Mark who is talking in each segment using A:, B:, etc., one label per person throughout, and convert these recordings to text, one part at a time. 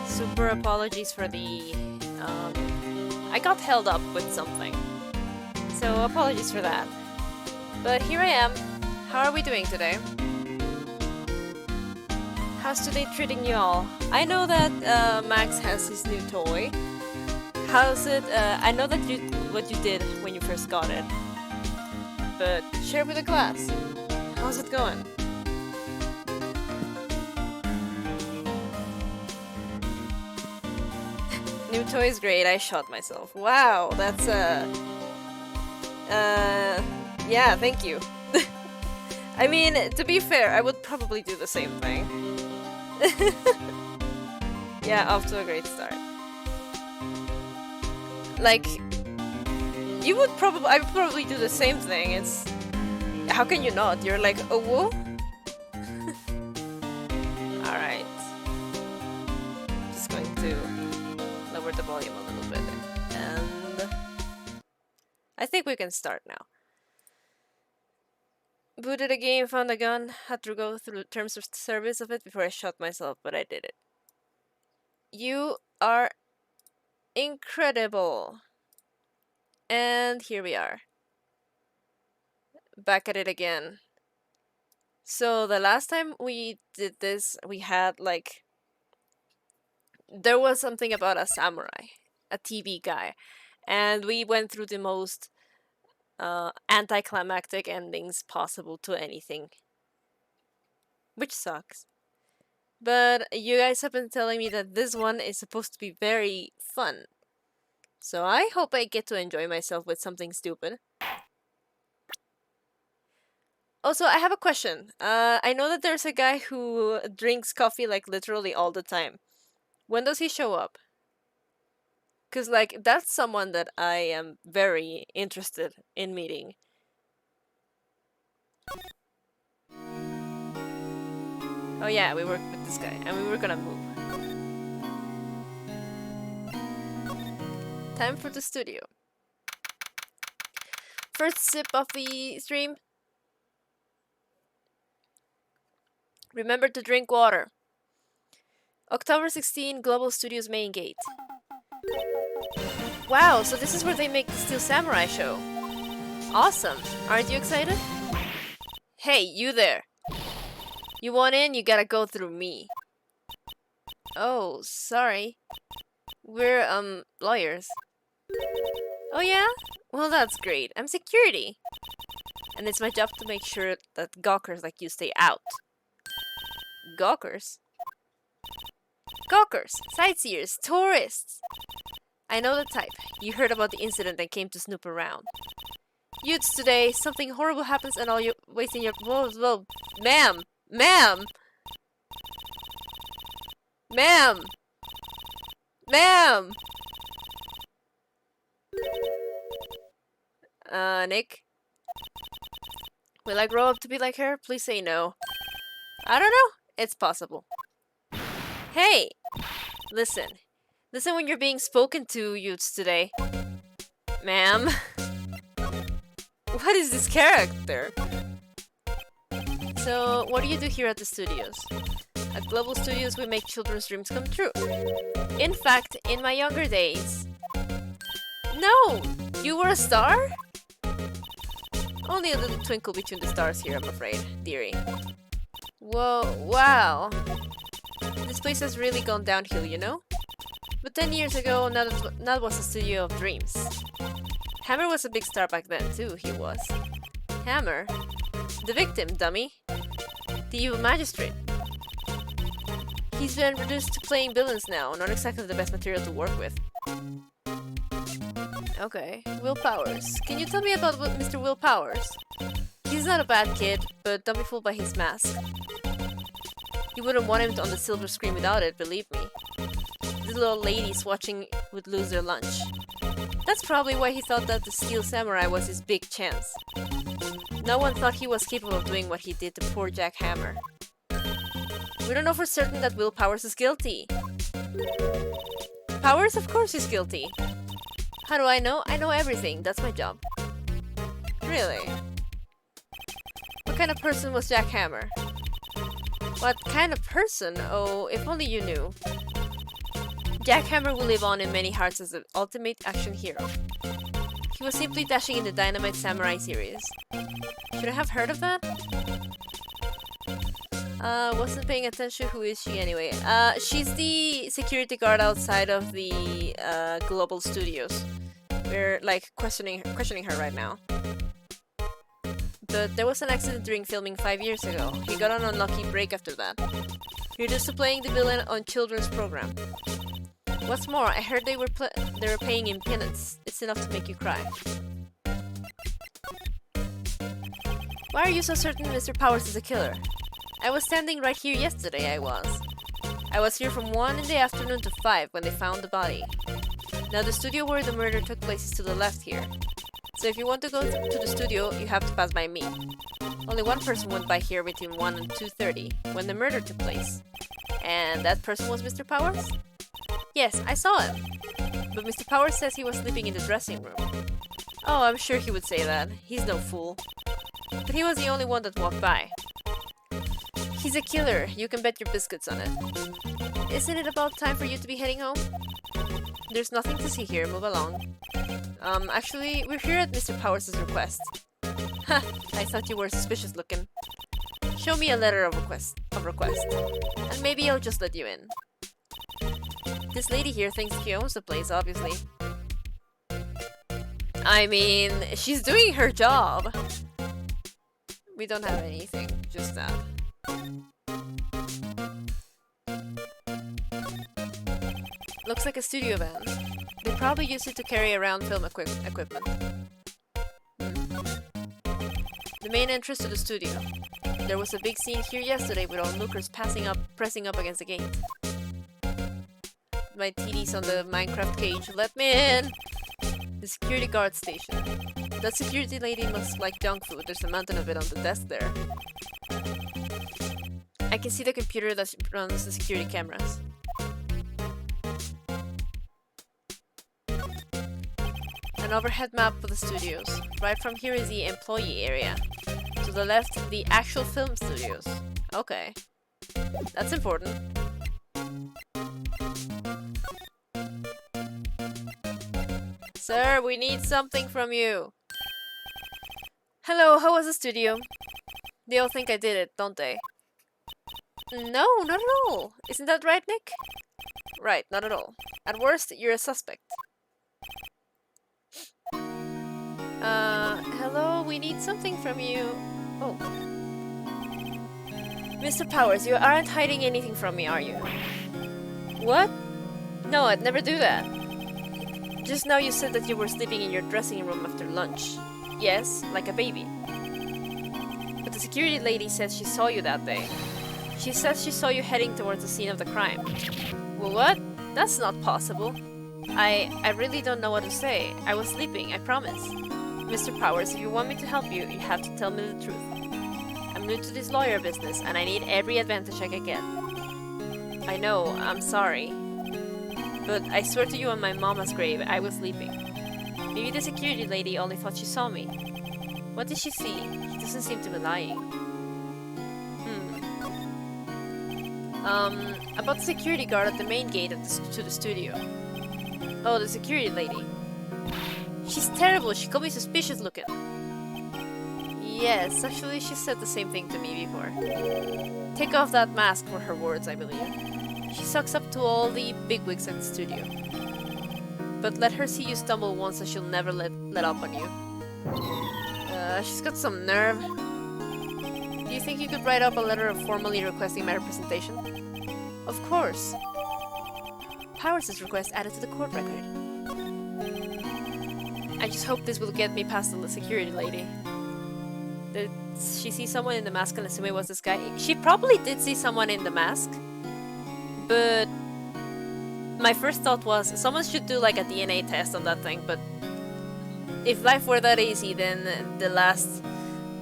A: Super apologies for the I got held up with something. So apologies for that. But here I am. How are we doing today? How's today treating you all? I know that Max has his new toy. How's it? I know that what you did when you first got it. But share with the class. How's it going? New toy is great. I shot myself. Wow, that's yeah, thank you. I mean, to be fair, I would probably do the same thing. Yeah, off to a great start. Like, I would probably do the same thing. It's, how can you not? You're like, oh, whoa. All right. Just going to lower the volume a little bit, and I think we can start now. Booted a game, found a gun, had to go through terms of service of it before I shot myself, but I did it. You are incredible. And here we are. Back at it again. So the last time we did this, we had like... There was something about a samurai, a TV guy, and we went through the most anticlimactic endings possible to anything, which sucks. But you guys have been telling me that this one is supposed to be very fun, so I hope I get to enjoy myself with something stupid. Also, I have a question. I know that there's a guy who drinks coffee like literally all the time. When does he show up? Because, like, that's someone that I am very interested in meeting. Oh yeah, we worked with this guy, and we were gonna move. Time for the studio. First sip of the stream. Remember to drink water. October 16, Global Studios main gate. Wow, so this is where they make the Steel Samurai show. Awesome. Aren't you excited? Hey, you there. You want in, you gotta go through me. Oh, sorry. We're, lawyers. Oh yeah? Well, that's great. I'm security. And it's my job to make sure that gawkers like you stay out. Gawkers? Gawkers, sightseers, tourists. I know the type. You heard about the incident and came to snoop around. Youths today, something horrible happens and all you're wasting your... Whoa, ma'am! Ma'am! Ma'am! Ma'am! Nick? Will I grow up to be like her? Please say no. I don't know. It's possible. Hey! Listen. Listen when you're being spoken to, youths today. Ma'am? What is this character? So, what do you do here at the studios? At Global Studios, we make children's dreams come true. In fact, in my younger days... No! You were a star? Only a little twinkle between the stars here, I'm afraid, dearie. Whoa, wow. This place has really gone downhill, you know? But 10 years ago, that was a studio of dreams. Hammer was a big star back then, too, he was. Hammer? The victim, dummy. The evil magistrate. He's been reduced to playing villains now, not exactly the best material to work with. Okay, Will Powers. Can you tell me about Mr. Will Powers? He's not a bad kid, but don't be fooled by his mask. You wouldn't want him on the silver screen without it, believe me. The little ladies watching would lose their lunch. That's probably why he thought that the Steel Samurai was his big chance. No one thought he was capable of doing what he did to poor Jack Hammer. We don't know for certain that Will Powers is guilty. Powers, of course, is guilty. How do I know? I know everything. That's my job. Really? What kind of person was Jack Hammer? What kind of person? Oh, if only you knew. Jackhammer will live on in many hearts as the ultimate action hero. He was simply dashing in the Dynamite Samurai series. Should I have heard of that? Wasn't paying attention. Who is she anyway? She's the security guard outside of the Global Studios. We're like questioning her right now. But there was an accident during filming 5 years ago. He got an unlucky break after that. You're just playing the villain on children's program. What's more, I heard they were paying him peanuts. It's enough to make you cry. Why are you so certain Mr. Powers is a killer? I was standing right here yesterday, I was here from 1 in the afternoon to 5 when they found the body. Now the studio where the murder took place is to the left here. So if you want to go to the studio, you have to pass by me. Only one person went by here between 1 and 2:30 when the murder took place. And that person was Mr. Powers? Yes, I saw him. But Mr. Powers says he was sleeping in the dressing room. Oh, I'm sure he would say that. He's no fool. But he was the only one that walked by. He's a killer. You can bet your biscuits on it. Isn't it about time for you to be heading home? There's nothing to see here. Move along. Actually, we're here at Mr. Powers' request. Ha! I thought you were suspicious looking. Show me a letter of request. And maybe I'll just let you in. This lady here thinks she owns the place, obviously. I mean, she's doing her job. We don't have anything, just that. Looks like a studio van. They probably use it to carry around film equipment. The main entrance to the studio. There was a big scene here yesterday with onlookers pressing up against the gate. My TD's on the Minecraft cage. Let me in! The security guard station. That security lady must like junk food. There's a mountain of it on the desk there. I can see the computer that runs the security cameras. An overhead map of the studios. Right from here is the employee area. To the left, the actual film studios. Okay. That's important. Sir, we need something from you. Hello, how was the studio? They all think I did it, don't they? No, not at all. Isn't that right, Nick? Right, not at all. At worst, you're a suspect. Hello, we need something from you. Oh. Mr. Powers, you aren't hiding anything from me, are you? What? No, I'd never do that. Just now you said that you were sleeping in your dressing room after lunch. Yes, like a baby. But the security lady says she saw you that day. She says she saw you heading towards the scene of the crime. Well, what? That's not possible. I really don't know what to say. I was sleeping, I promise. Mr. Powers, if you want me to help you, you have to tell me the truth. I'm new to this lawyer business, and I need every advantage I can get. I know, I'm sorry. But I swear to you on my mama's grave, I was sleeping. Maybe the security lady only thought she saw me. What did she see? She doesn't seem to be lying. About the security guard at the main gate to the studio. Oh, the security lady. She's terrible, she could be suspicious looking. Yes, actually she said the same thing to me before. Take off that mask for her words, I believe. She sucks up to all the bigwigs at the studio. But let her see you stumble once and she'll never let up on you. She's got some nerve. Do you think you could write up a letter formally requesting my representation? Of course. Powers' request added to the court record. I just hope this will get me past the security lady. Did she see someone in the mask and assume it was this guy? She probably did see someone in the mask. But my first thought was someone should do like a DNA test on that thing, but if life were that easy, then the last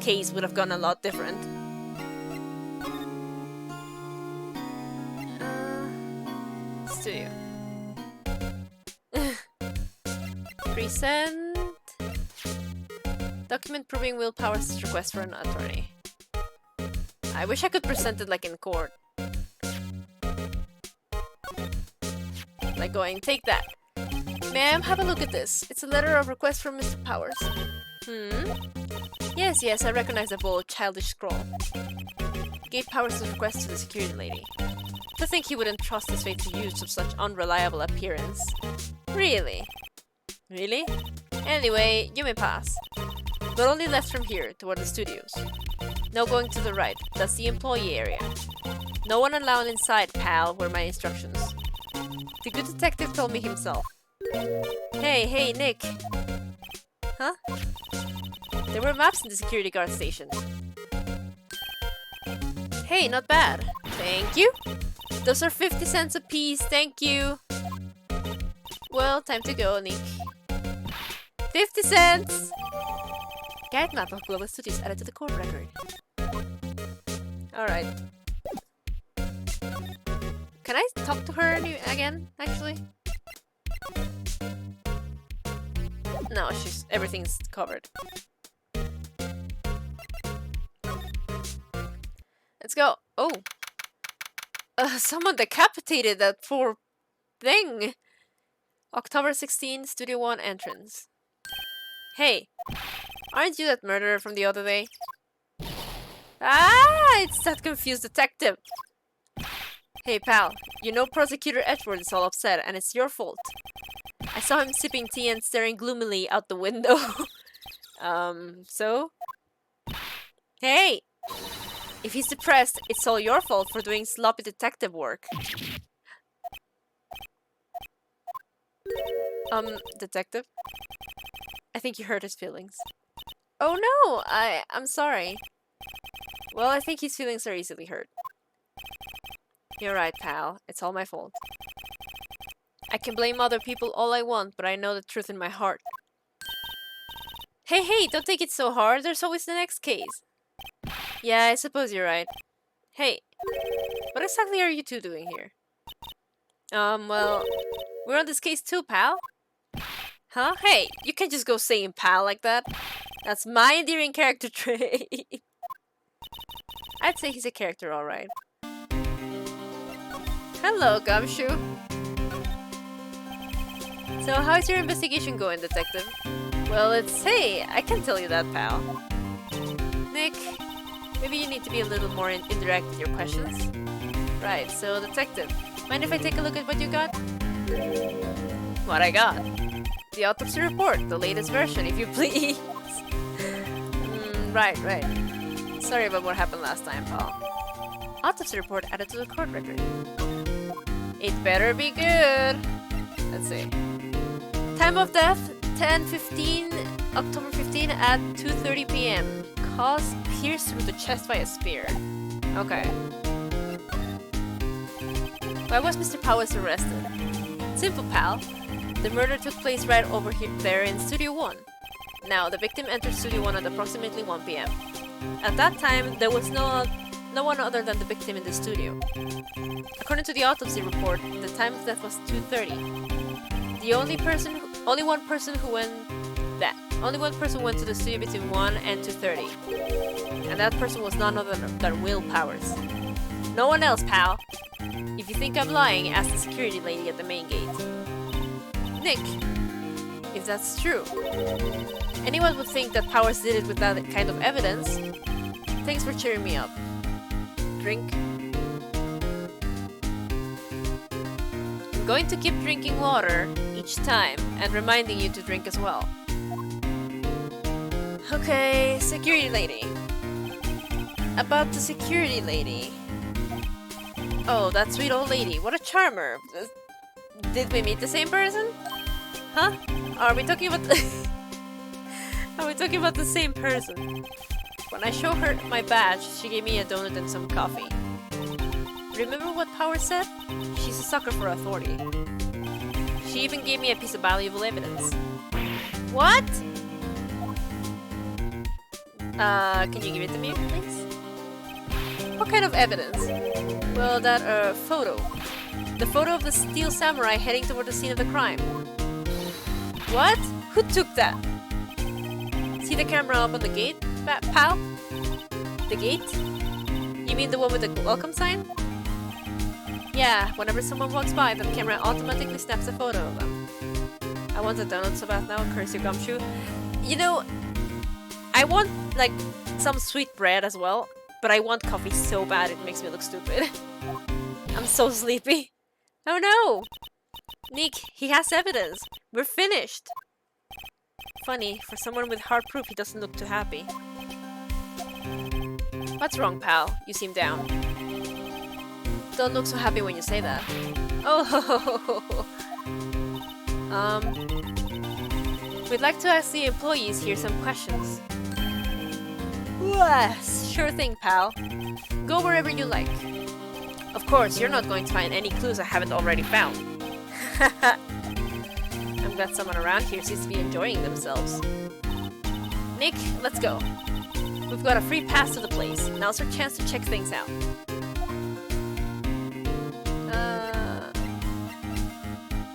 A: case would have gone a lot different. Studio. Present. Document proving Will Powers' request for an attorney. I wish I could present it like in court. Like going, take that. Ma'am, have a look at this. It's a letter of request from Mr. Powers. Yes, I recognize the bold, childish scroll. Gave Powers' request to the security lady. To think he wouldn't trust his fate to use of such unreliable appearance. Really? Really? Anyway, you may pass. But only left from here, toward the studios. No going to the right, that's the employee area. No one allowed inside, pal, were my instructions. The good detective told me himself. Hey, Nick. Huh? There were maps in the security guard station. Hey, not bad. Thank you. Those are 50 cents a piece, thank you. Well, time to go, Nick. 50 cents! Guide map of Global Studios added to the court record. Alright. Can I talk to her again, actually? No, everything's covered. Let's go. Oh! Someone decapitated that poor thing! October 16, Studio 1 entrance. Hey! Aren't you that murderer from the other day? Ah! It's that confused detective! Hey pal, you know Prosecutor Edward is all upset and it's your fault. I saw him sipping tea and staring gloomily out the window. So? Hey! If he's depressed, it's all your fault for doing sloppy detective work. Detective? I think you hurt his feelings. Oh no! I'm sorry. Well, I think his feelings are easily hurt. You're right, pal. It's all my fault. I can blame other people all I want, but I know the truth in my heart. Hey, don't take it so hard. There's always the next case. Yeah, I suppose you're right. Hey, what exactly are you two doing here? Well, we're on this case too, pal. Huh? Hey, you can't just go saying pal like that. That's my endearing character trait. I'd say he's a character, alright. Hello, Gumshoe. So, how's your investigation going, detective? Well, hey, I can tell you that, pal. Nick, maybe you need to be a little more indirect with your questions. Right, so, detective, mind if I take a look at what you got? What I got? The autopsy report, the latest version, if you please. Right. Sorry about what happened last time, pal. Autopsy report added to the court record. It better be good. Let's see. Time of death, 10:15, October 15 at 2:30 p.m. Cause pierced through the chest by a spear. Okay. Why was Mr. Powers arrested? Simple, pal. The murder took place right over there in Studio 1. Now, the victim entered Studio 1 at approximately 1 p.m. At that time, there was no one other than the victim in the studio. According to the autopsy report, the time of death was 2:30. Only one person went to the studio between 1 and 2:30. And that person was none other than Will Powers. No one else, pal. If you think I'm lying, ask the security lady at the main gate. Nick, if that's true. Anyone would think that Powers did it with that kind of evidence. Thanks for cheering me up. Drink. I'm going to keep drinking water each time and reminding you to drink as well. Okay, security lady. About the security lady. Oh, that sweet old lady. What a charmer. Did we meet the same person? Huh? Are we talking about Are we talking about the same person? When I showed her my badge, she gave me a donut and some coffee. Remember what Power said? She's a sucker for authority. She even gave me a piece of valuable evidence. What? Can you give it to me, please? What kind of evidence? Well, that, photo. The photo of the steel samurai heading toward the scene of the crime. What? Who took that? See the camera up on the gate, pal? The gate? You mean the one with the welcome sign? Yeah, whenever someone walks by, the camera automatically snaps a photo of them. I want a donut so bad now, curse you Gumshoe. You know, I want, like, some sweet bread as well, but I want coffee so bad it makes me look stupid. I'm so sleepy. Oh no! Nick, he has evidence. We're finished. Funny, for someone with hard proof, he doesn't look too happy. What's wrong, pal? You seem down. Don't look so happy when you say that. Oh, we'd like to ask the employees here some questions. Sure thing, pal. Go wherever you like. Of course, you're not going to find any clues I haven't already found. I'm glad someone around here seems to be enjoying themselves. Nick, let's go. We've got a free pass to the place. Now's our chance to check things out.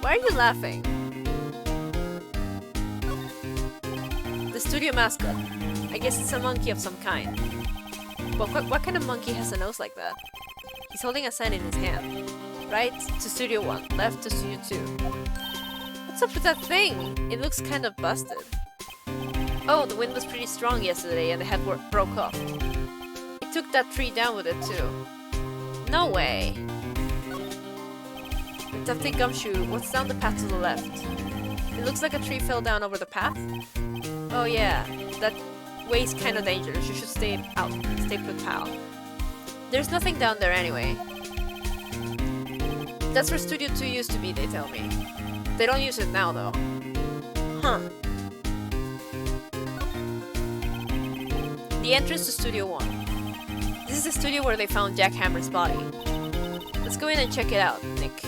A: Why are you laughing? The studio mascot. I guess it's a monkey of some kind. But what kind of monkey has a nose like that? He's holding a sign in his hand. Right to Studio 1, left to Studio 2. What's up with that thing? It looks kind of busted. Oh, the wind was pretty strong yesterday and the head broke off. It took that tree down with it too. No way. Detective Gumshoe, what's down the path to the left? It looks like a tree fell down over the path. Oh yeah, that way's kinda dangerous. You should stay out. Stay put, pal. There's nothing down there anyway. That's where Studio 2 used to be, they tell me. They don't use it now, though. Huh. The entrance to Studio 1. This is the studio where they found Jack Hammer's body. Let's go in and check it out, Nick.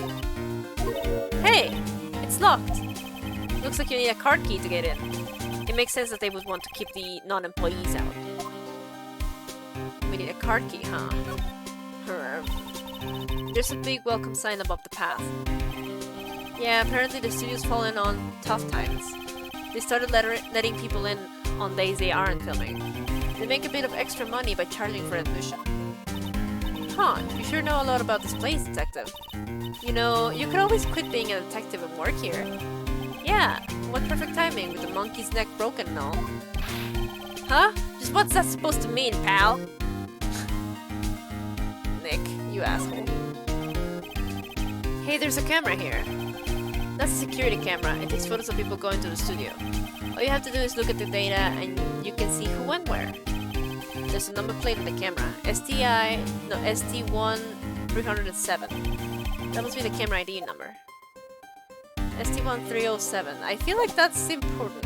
A: Hey! It's locked! Looks like you need a card key to get in. It makes sense that they would want to keep the non-employees out. We need a card key, huh? There's a big welcome sign above the path. Yeah, apparently the studio's fallen on tough times. They started letting people in on days they aren't filming. They make a bit of extra money by charging for admission. Huh, you sure know a lot about this place, detective. You know, you could always quit being a detective and work here. Yeah, what perfect timing with the monkey's neck broken and all. Huh? Just what's that supposed to mean, pal? Nick, you asshole. Hey, there's a camera here. That's a security camera. It takes photos of people going to the studio. All you have to do is look at the data and you can see who went where. There's a number plate on the camera. ST1307. That must be the camera ID number. ST1307. I feel like that's important.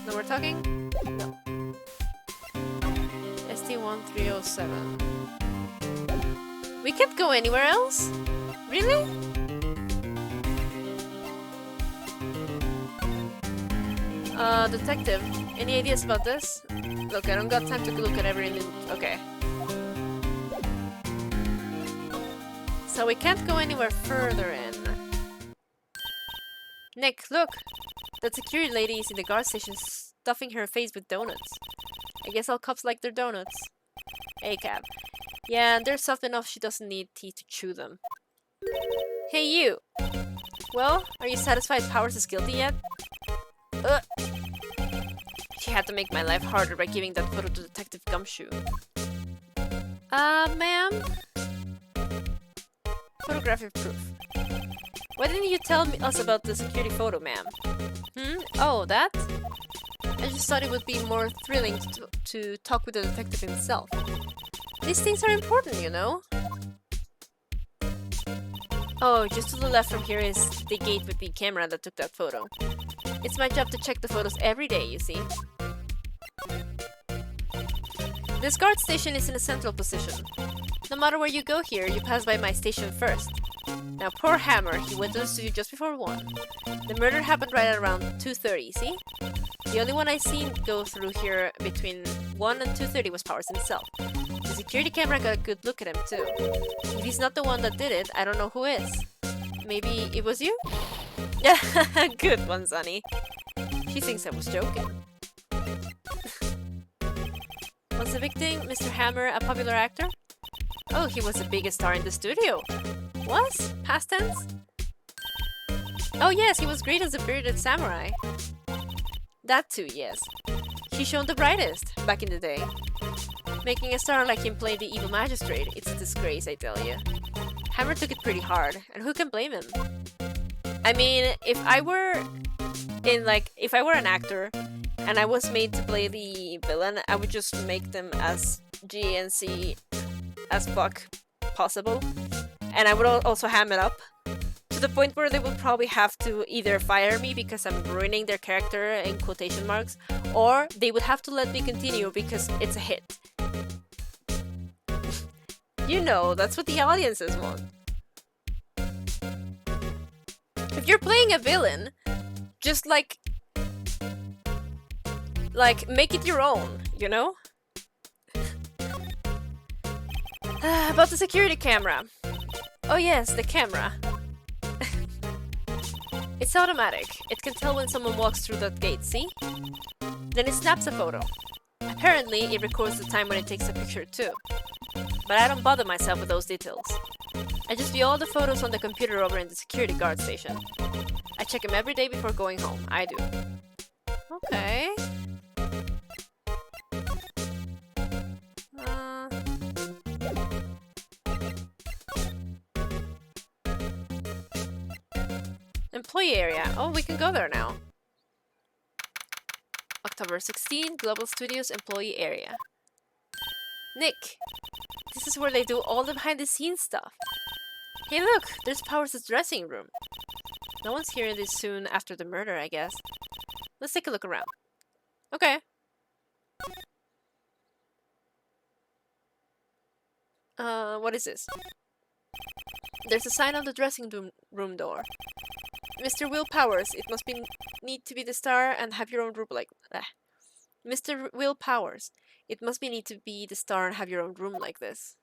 A: No, we're talking? No. ST1307. We can't go anywhere else? Really? Detective, any ideas about this? Look, I don't got time to look at everything. Okay. So we can't go anywhere further in. Nick, look! That security lady is in the guard station stuffing her face with donuts. I guess all cops like their donuts. Hey, Cab. Yeah, they're soft enough she doesn't need teeth to chew them. Hey, you! Well, are you satisfied Powers is guilty yet? She had to make my life harder by giving that photo to Detective Gumshoe. Ma'am? Photographic proof. Why didn't you tell us about the security photo, ma'am? Oh, that? I just thought it would be more thrilling to talk with the detective himself. These things are important, you know? Oh, just to the left from here is the gate with the camera that took that photo. It's my job to check the photos every day, you see. This guard station is in a central position. No matter where you go here, you pass by my station first. Now, poor Hammer, he went to the studio just before 1. The murder happened right at around 2:30, see? The only one I seen go through here between 1 and 2:30 was Powers himself. The security camera got a good look at him, too. If he's not the one that did it, I don't know who is. Maybe it was you? Yeah, good one, Sonny. She thinks I was joking. Was the victim, Mr. Hammer, a popular actor? Oh, he was the biggest star in the studio. Was? Past tense? Oh yes, he was great as a bearded samurai. That too, yes. He shone the brightest back in the day. Making a star like him play the evil magistrate, it's a disgrace, I tell you. Hammer took it pretty hard, and who can blame him? I mean, if I were an actor and I was made to play the villain, I would just make them as GNC as fuck possible. And I would also ham it up to the point where they would probably have to either fire me because I'm ruining their character in quotation marks, or they would have to let me continue because it's a hit. You know, that's what the audiences want. If you're playing a villain, just like make it your own, you know? About the security camera. Oh yes, the camera. It's automatic. It can tell when someone walks through that gate, see? Then it snaps a photo. Apparently, it records the time when it takes a picture too. But I don't bother myself with those details. I just view all the photos on the computer over in the security guard station. I check them every day before going home. I do. Okay. Employee area. Oh, we can go there now. October 16, Global Studios employee area. Nick, this is where they do all the behind-the-scenes stuff. Hey look, there's Powers' dressing room. No one's hearing this soon after the murder, I guess. Let's take a look around. Okay. What is this? There's a sign on the dressing room door. Mr. Will Powers, it must need to be the star and have your own room like... Mr. Will Powers, it must be need to be the star and have your own room like this.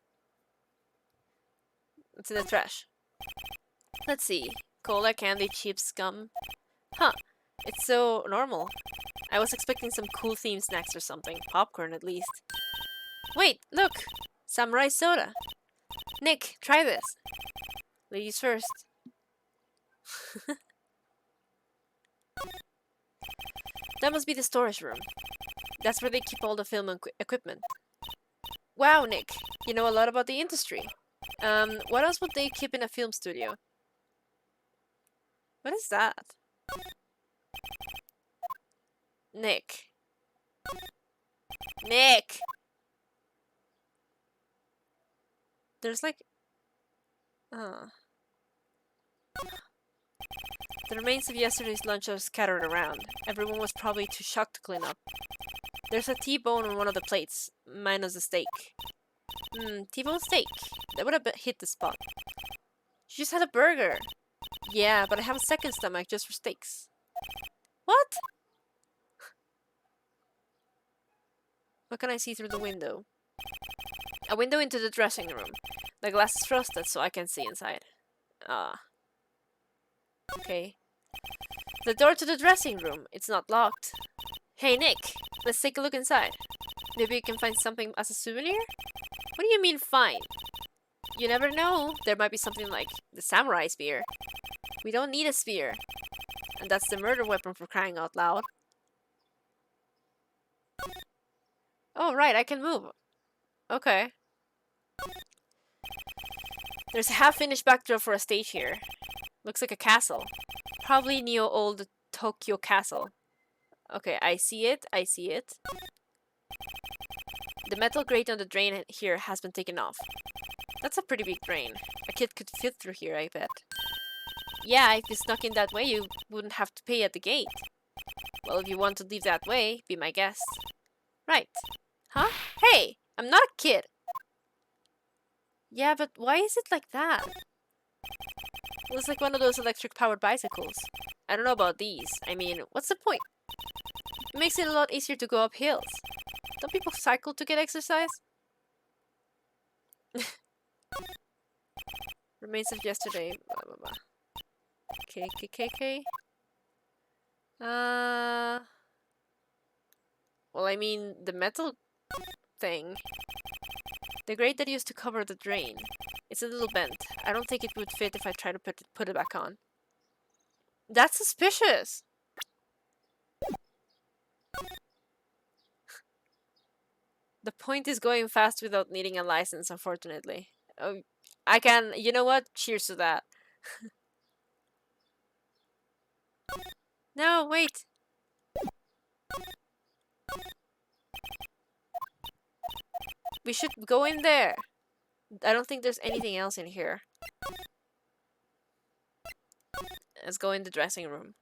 A: It's in the trash. Let's see. Cola, candy, chips, gum. Huh. It's so normal. I was expecting some cool themed snacks or something. Popcorn, at least. Wait, look! Samurai soda. Nick, try this. Ladies first. That must be the storage room. That's where they keep all the film and equipment. Wow, Nick. You know a lot about the industry. What else would they keep in a film studio? What is that? Nick. Nick! There's like... The remains of yesterday's lunch are scattered around. Everyone was probably too shocked to clean up. There's a T-bone on one of the plates, minus the steak. T-bone steak. That would have hit the spot. She just had a burger. Yeah, but I have a second stomach just for steaks. What? What can I see through the window? A window into the dressing room. The glass is frosted so I can see inside. Okay. The door to the dressing room. It's not locked. Hey Nick, let's take a look inside. Maybe you can find something as a souvenir? What do you mean find? You never know. There might be something like the samurai spear. We don't need a spear. And that's the murder weapon for crying out loud. Oh right, I can move. Okay. There's a half-finished backdrop for a stage here. Looks like a castle. Probably neo-old Tokyo castle. Okay, I see it. I see it. The metal grate on the drain here has been taken off. That's a pretty big drain. A kid could fit through here, I bet. Yeah, if you snuck in that way, you wouldn't have to pay at the gate. Well, if you want to leave that way, be my guest. Right. Huh? Hey! I'm not a kid! Yeah, but why is it like that? It looks like one of those electric-powered bicycles. I don't know about these. I mean, what's the point? It makes it a lot easier to go up hills. Don't people cycle to get exercise? Remains of yesterday. Blah, blah, blah. KKKK. Well, I mean, the metal thing. The grate that used to cover the drain. It's a little bent. I don't think it would fit if I try to put it back on. That's suspicious! The point is going fast without needing a license, unfortunately. Oh, I can... You know what? Cheers to that. No, wait! We should go in there. I don't think there's anything else in here. Let's go in the dressing room.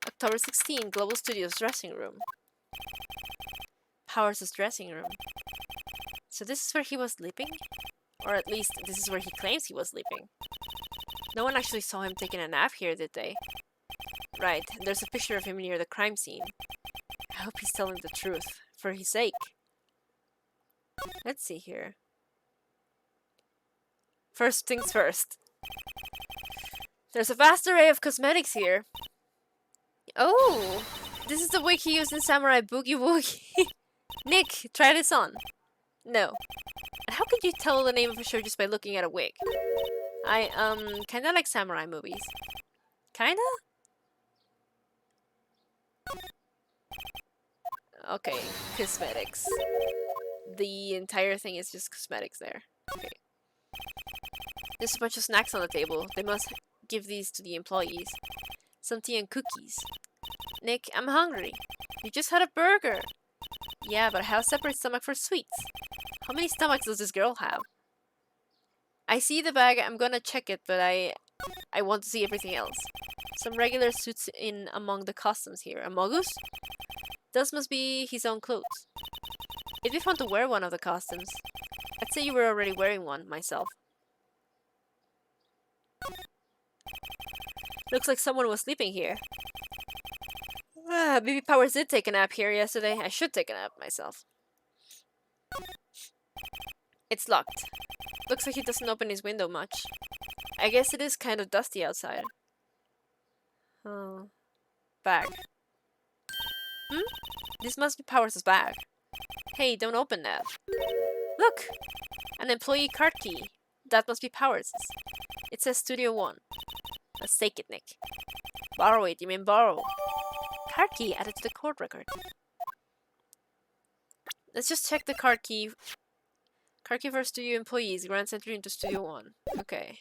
A: October 16, Global Studios dressing room. Powers' dressing room. So this is where he was sleeping? Or at least, this is where he claims he was sleeping. No one actually saw him taking a nap here, did they? Right, there's a picture of him near the crime scene. I hope he's telling the truth, for his sake. Let's see here. First things first. There's a vast array of cosmetics here. Oh, this is the wig he used in Samurai Boogie Woogie. Nick, try this on. No. How could you tell the name of a show just by looking at a wig? I, kinda like samurai movies. Kinda? Okay, cosmetics. The entire thing is just cosmetics there. Okay. There's a bunch of snacks on the table. They must give these to the employees. Some tea and cookies. Nick, I'm hungry. You just had a burger. Yeah, but I have a separate stomach for sweets. How many stomachs does this girl have? I see the bag. I'm gonna check it, but I want to see everything else. Some regular suits in among the costumes here. A Mogus? Those must be his own clothes. It'd be fun to wear one of the costumes. I'd say you were already wearing one, myself. Looks like someone was sleeping here. Baby Powers did take a nap here yesterday. I should take a nap myself. It's locked. Looks like he doesn't open his window much. I guess it is kind of dusty outside. Oh. Bag. This must be Powers' bag. Hey, don't open that. Look! An employee Cardkey. That must be Powers'. It says Studio 1. Let's take it, Nick. Borrow it, you mean borrow. Cardkey added to the court record. Let's just check the Cardkey. Cardkey for studio employees. Grants entry into Studio 1. Okay.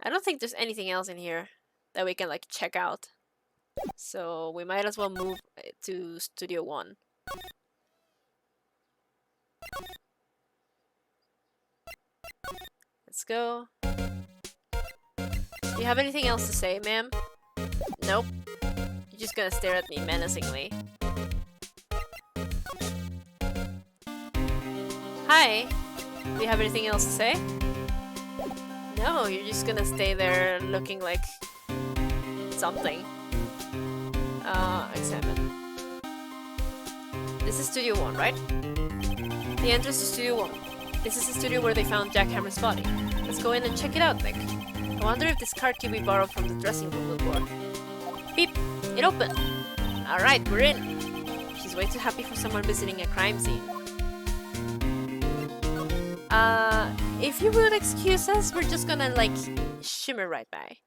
A: I don't think there's anything else in here that we can, like, check out. So we might as well move to Studio 1. Let's go. Do you have anything else to say, ma'am? Nope. You're just gonna stare at me menacingly. Hi. Do you have anything else to say? No, you're just gonna stay there looking like something. Examine. This is Studio 1, right? The entrance to Studio 1. This is the studio where they found Jack Hammer's body. Let's go in and check it out, Nick. I wonder if this card key we borrowed from the dressing room will work. Beep! It opened! Alright, we're in! She's way too happy for someone visiting a crime scene. If you would excuse us, we're just gonna, like, shimmer right by.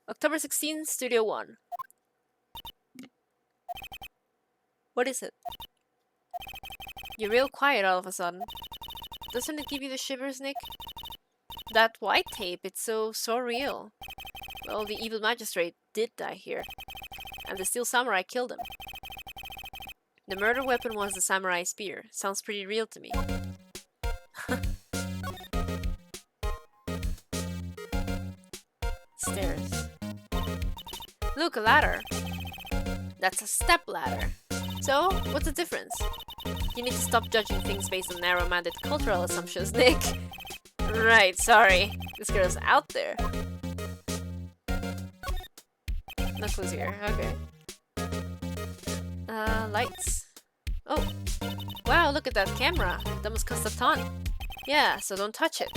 A: October 16, Studio 1. What is it? You're real quiet all of a sudden. Doesn't it give you the shivers, Nick? That white tape, it's so real. Well, the evil magistrate did die here. And the steel samurai killed him. The murder weapon was the samurai spear. Sounds pretty real to me. Stairs. Look, a ladder. That's a step ladder. So, what's the difference? You need to stop judging things based on narrow-minded cultural assumptions, Nick. Right, sorry. This girl's out there. No clues here, okay. Lights. Oh. Wow, look at that camera. That must cost a ton. Yeah, so don't touch it.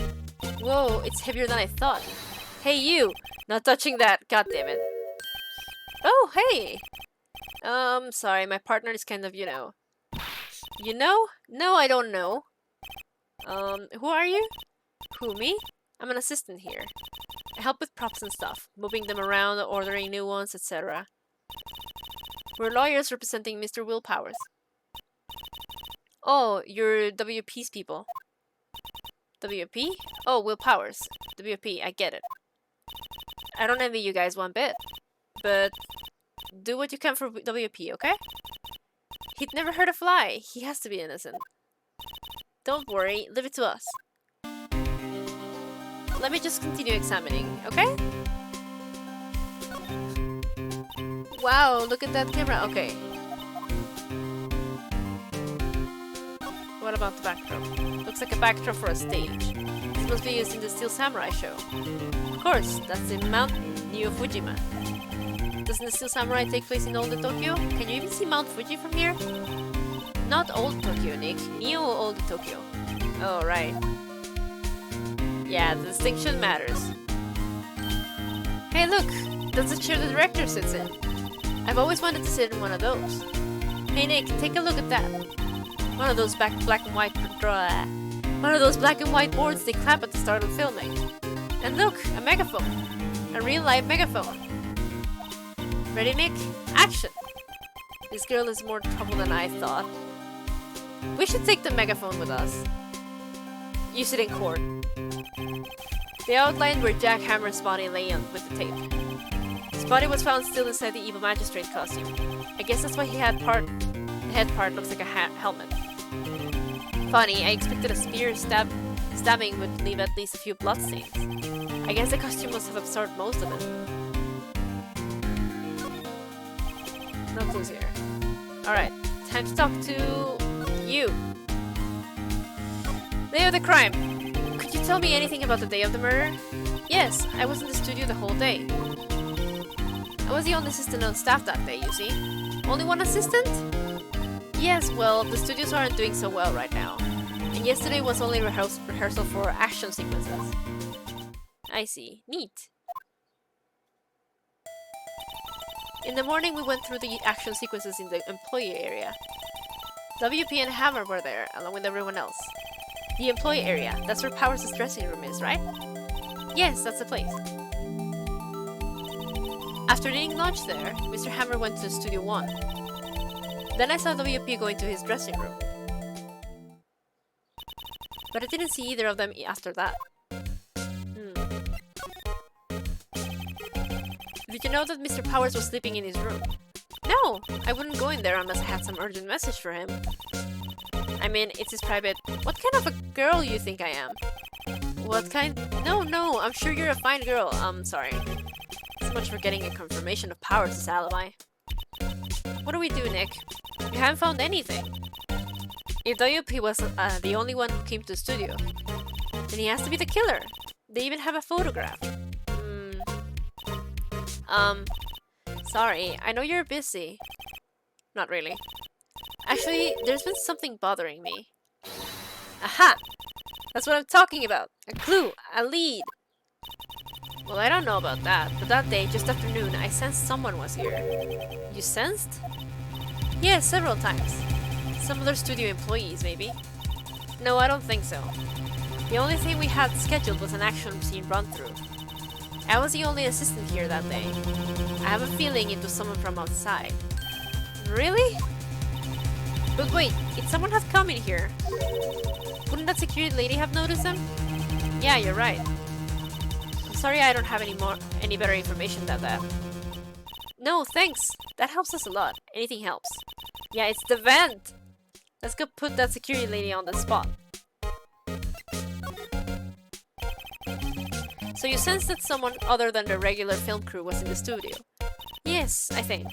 A: Whoa, it's heavier than I thought. Hey, you! Not touching that, god damn it. Oh, hey! Sorry, my partner is kind of, you know, You know? No, I don't know. Who are you? Who, me? I'm an assistant here. I help with props and stuff, moving them around, ordering new ones, etc. We're lawyers representing Mr. Willpowers. Oh, you're WP's people. WP? Oh, Willpowers. WP, I get it. I don't envy you guys one bit, but do what you can for WP, okay? He'd never hurt a fly. He has to be innocent. Don't worry, leave it to us. Let me just continue examining, okay? Wow, look at that camera. Okay. What about the backdrop? Looks like a backdrop for a stage. This must be used in the Steel Samurai show. Of course, that's in Mount New Fujima. Doesn't the Steel Samurai take place in Old Tokyo? Can you even see Mount Fuji from here? Not Old Tokyo, Nick. Neo Old Tokyo. Oh, right. Yeah, the distinction matters. Hey, look! That's the chair the director sits in. I've always wanted to sit in one of those. Hey, Nick, take a look at that. One of those black and white boards they clap at the start of filming. And look, a megaphone. A real live megaphone. Ready, Nick? Action! This girl is more trouble than I thought. We should take the megaphone with us. Use it in court. They outlined where Jack Hammer's body lay on with the tape. His body was found still inside the evil magistrate costume. I guess that's why the head part looks like a helmet. Funny, I expected a spear stabbing would leave at least a few bloodstains. I guess the costume must have absorbed most of it. No clues here. Alright, time to talk to you. Day of the crime. Could you tell me anything about the day of the murder? Yes, I was in the studio the whole day. I was the only assistant on staff that day, you see. Only one assistant? Yes, well, the studios aren't doing so well right now. And yesterday was only rehearsal for action sequences. I see. Neat. In the morning, we went through the action sequences in the employee area. WP and Hammer were there, along with everyone else. The employee area, that's where Powers' dressing room is, right? Yes, that's the place. After eating lunch there, Mr. Hammer went to Studio 1. Then I saw WP going to his dressing room. But I didn't see either of them after that. Did you know that Mr. Powers was sleeping in his room? No! I wouldn't go in there unless I had some urgent message for him. I mean, it's his private... What kind of a girl you think I am? What kind? No, I'm sure you're a fine girl. Sorry. So much for getting a confirmation of Powers' alibi. What do we do, Nick? We haven't found anything. If WP was the only one who came to the studio, then he has to be the killer. They even have a photograph. Sorry, I know you're busy. Not really. Actually, there's been something bothering me. Aha! That's what I'm talking about. A clue, a lead. Well, I don't know about that, but that day, just after noon, I sensed someone was here. You sensed? Yes, several times. Some other studio employees, maybe. No, I don't think so. The only thing we had scheduled was an action scene run-through. I was the only assistant here that day. I have a feeling it was someone from outside. Really? But wait, if someone had come in here, wouldn't that security lady have noticed them? Yeah, you're right. I'm sorry I don't have any better information than that. No, thanks. That helps us a lot. Anything helps. Yeah, it's the vent! Let's go put that security lady on the spot. So you sensed that someone other than the regular film crew was in the studio? Yes, I think.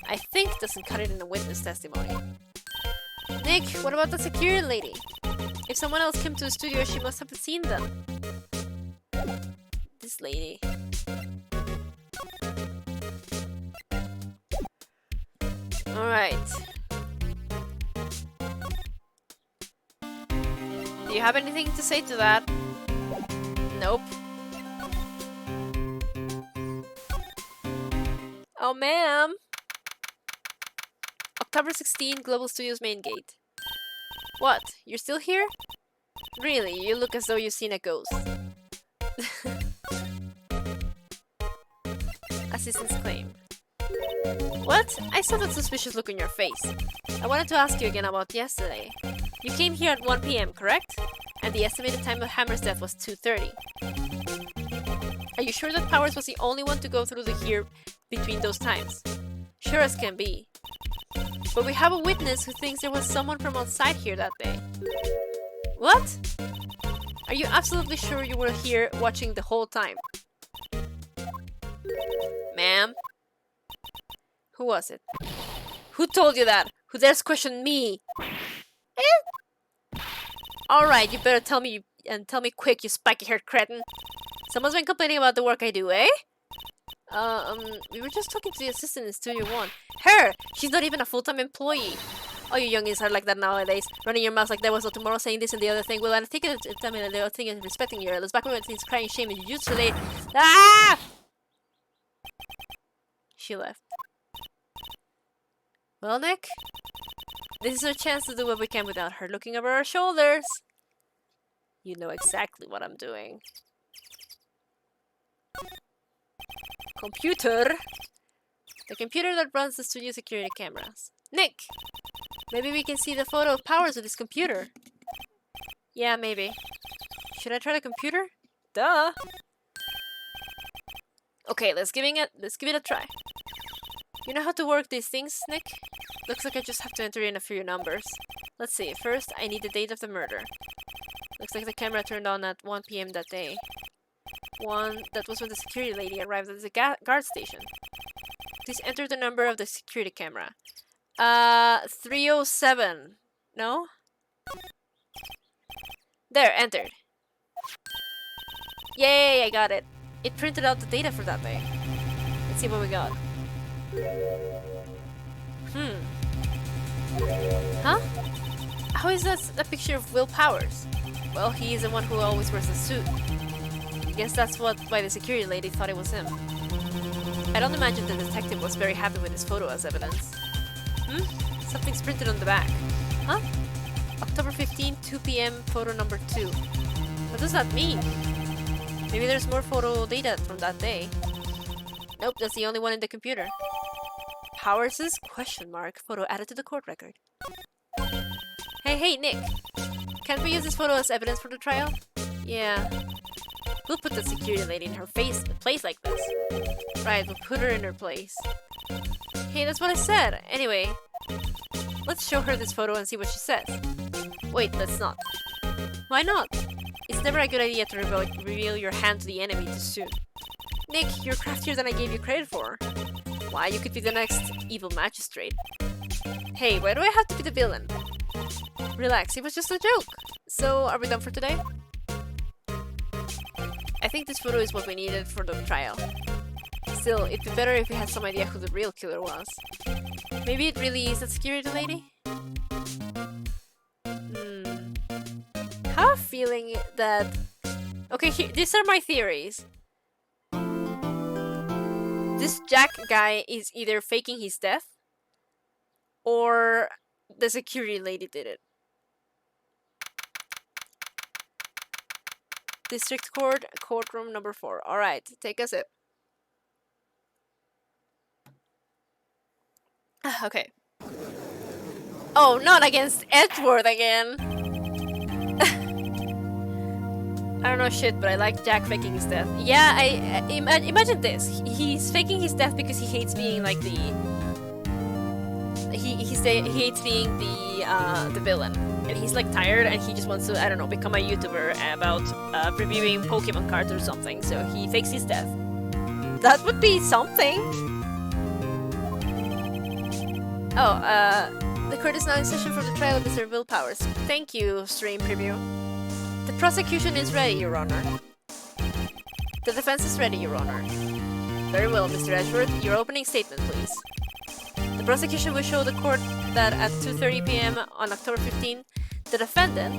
A: I think doesn't cut it in a witness testimony. Nick, what about the security lady? If someone else came to the studio, she must have seen them. This lady. Alright. Do you have anything to say to that? Nope. Oh, ma'am! October 16, Global Studios main gate. What? You're still here? Really, you look as though you've seen a ghost. Assistants claim. What? I saw that suspicious look on your face. I wanted to ask you again about yesterday. You came here at 1 PM, correct? And the estimated time of Hammer's death was 2:30. Are you sure that Powers was the only one to go through the here between those times? Sure as can be. But we have a witness who thinks there was someone from outside here that day. What? Are you absolutely sure you were here watching the whole time? Ma'am? Who was it? Who told you that? Who dares question me? Alright, you better tell me, and tell me quick, you spiky-haired cretin. Someone's been complaining about the work I do, eh? We were just talking to the assistant in Studio 1. Her! She's not even a full-time employee. All you youngins are like that nowadays, running your mouths like there was no tomorrow, saying this and the other thing. Well, I think it's the other thing is respecting your elders. Back when things crying shame and you today. Ah! She left. Well, Nick, this is our chance to do what we can without her looking over our shoulders. You know exactly what I'm doing. Computer! The computer that runs the studio security cameras. Nick! Maybe we can see the photo of Powers with this computer. Yeah, maybe. Should I try the computer? Duh! Okay, let's give it a try. You know how to work these things, Nick? Looks like I just have to enter in a few numbers. Let's see, first I need the date of the murder. Looks like the camera turned on at 1 PM that day. That was when the security lady arrived at the guard station. Please enter the number of the security camera. 307. No? There, entered. Yay, I got it. It printed out the data for that day. Let's see what we got. Huh? How is that a picture of Will Powers? Well, he is the one who always wears a suit. I guess that's why the security lady thought it was him. I don't imagine the detective was very happy with his photo as evidence. Something's printed on the back. Huh? October 15, 2 PM, photo number 2. What does that mean? Maybe there's more photo data from that day. Nope, that's the only one in the computer. Powers' question mark photo added to the court record. Hey, Nick! Can't we use this photo as evidence for the trial? Yeah. We'll put the security lady in her place like this. Right, we'll put her in her place. Hey, that's what I said! Anyway, let's show her this photo and see what she says. Wait, let's not. Why not? It's never a good idea to reveal your hand to the enemy too soon. Nick, you're craftier than I gave you credit for. Why, you could be the next evil magistrate. Hey, why do I have to be the villain? Relax, it was just a joke. So, are we done for today? I think this photo is what we needed for the trial. Still, it'd be better if we had some idea who the real killer was. Maybe it really is that security lady? I have a feeling that... Okay, these are my theories. This Jack guy is either faking his death, or the security lady did it. District Court, courtroom number 4. Alright, take a sip. Okay. Oh, not against Edgeworth again! I don't know shit, but I like Jack faking his death. Yeah, I imagine this. He's faking his death because he hates being like the... He hates being the villain. And he's like tired and he just wants to, I don't know, become a YouTuber about reviewing Pokemon cards or something. So he fakes his death. That would be something. Oh, the court is now in session for the trial of Mr. Will Powers. Thank you, stream preview. The prosecution is ready, Your Honor. The defense is ready, Your Honor. Very well, Mr. Edgeworth. Your opening statement, please. The prosecution will show the court that at 2:30 PM on October 15, the defendant,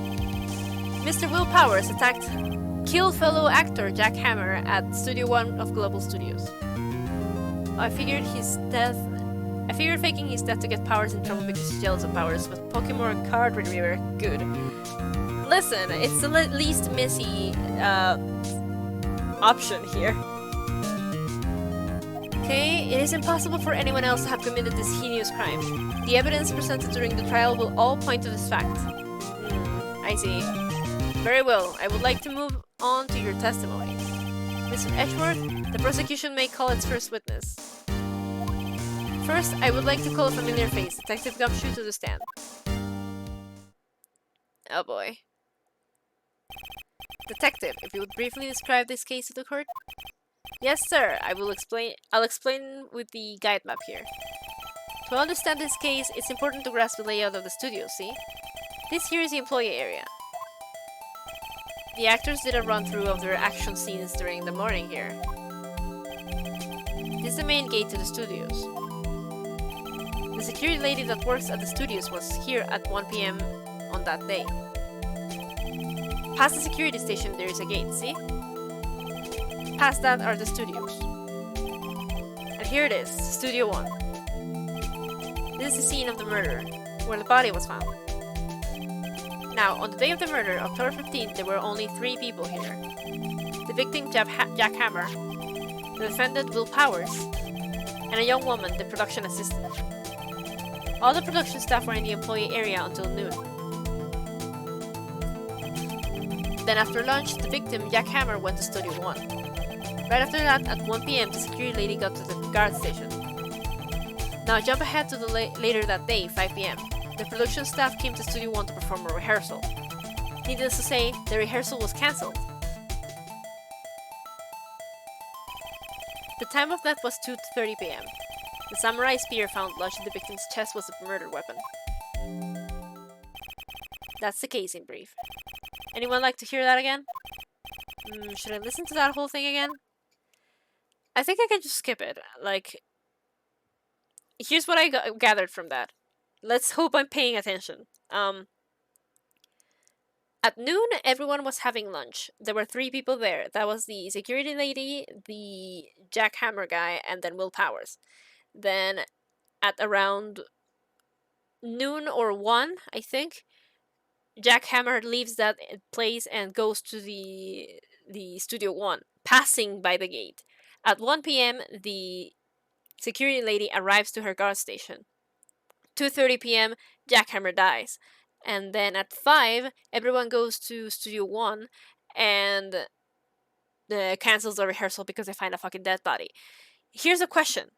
A: Mr. Will Powers, killed fellow actor Jack Hammer at Studio 1 of Global Studios. I figured his death I figured faking his death to get Powers in trouble because he's jealous of Powers, but Pokemon card retriever, good. Listen, it's the least messy option here. Okay, it is impossible for anyone else to have committed this heinous crime. The evidence presented during the trial will all point to this fact. I see. Very well, I would like to move on to your testimony. Mr. Edgeworth, the prosecution may call its first witness. First, I would like to call a familiar face, Detective Gumshoe, to the stand. Oh boy. Detective, if you would briefly describe this case to the court? Yes, sir. I'll explain with the guide map here. To understand this case, it's important to grasp the layout of the studio, see? This here is the employee area. The actors did a run-through of their action scenes during the morning here. This is the main gate to the studios. The security lady that works at the studios was here at 1 PM on that day. Past the security station there is a gate, see? Past that are the studios. And here it is, Studio 1. This is the scene of the murder, where the body was found. Now, on the day of the murder, October 15th, there were only 3 people here. The victim, Jack Hammer, the defendant, Will Powers, and a young woman, the production assistant. All the production staff were in the employee area until noon. Then after lunch, the victim, Jack Hammer, went to Studio 1. Right after that, at 1 PM, the security lady got to the guard station. Now jump ahead to the later that day, 5 PM. The production staff came to Studio 1 to perform a rehearsal. Needless to say, the rehearsal was cancelled. The time of death was 2:30 PM. The samurai spear found lodged in the victim's chest was a murder weapon. That's the case in brief. Anyone like to hear that again? Should I listen to that whole thing again? I think I can just skip it. Like, here's what I gathered from that. Let's hope I'm paying attention. At noon, everyone was having lunch. There were 3 people there. That was the security lady, the Jack Hammer guy, and then Will Powers. Then, at around noon or 1, I think, Jack Hammer leaves that place and goes to the Studio 1, passing by the gate. At 1 PM, the security lady arrives to her guard station. 2:30 PM, Jack Hammer dies. And then at 5, everyone goes to Studio 1 and cancels the rehearsal because they find a fucking dead body. Here's a question.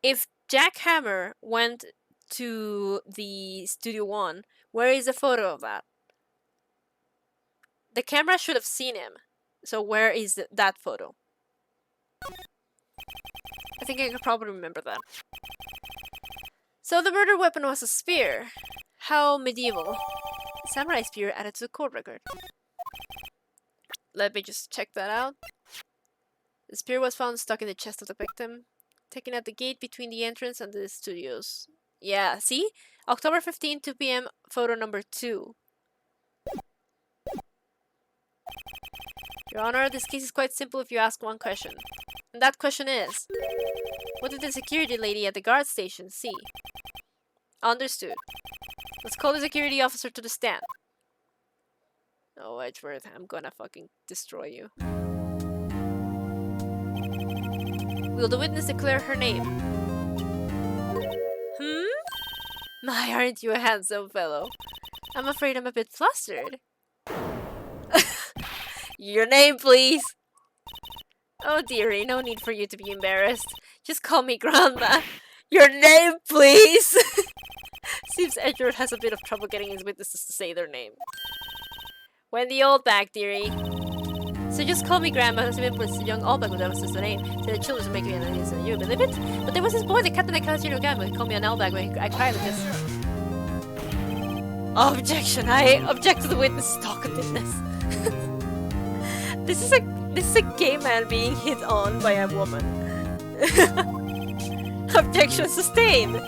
A: If Jack Hammer went to the Studio 1, where is the photo of that? The camera should have seen him. So where is that photo? I think I could probably remember that. So the murder weapon was a spear. How medieval. Samurai spear added to the court record. Let me just check that out. The spear was found stuck in the chest of the victim, taken at the gate between the entrance and the studios. Yeah, see? October 15, 2 PM, photo number 2. Your Honor, this case is quite simple if you ask one question. And that question is, what did the security lady at the guard station see? Understood. Let's call the security officer to the stand. Oh, Edgeworth, I'm gonna fucking destroy you. Will the witness declare her name? My, aren't you a handsome fellow? I'm afraid I'm a bit flustered. Your name, please! Oh dearie, no need for you to be embarrassed. Just call me Grandma. Your name, please! Seems Edgeworth has a bit of trouble getting his witnesses to say their name. Wendy Oldbag, dearie. So just call me Grandma, as if it was young Oldbag who was the name. So the children make me an innocent. You believe it? But there was this boy, the cat that I can't see no guy, would call me an Oldbag when I cried like this. Objection! I object to the witness's talkativeness. This is a gay man being hit on by a woman. Objection sustained.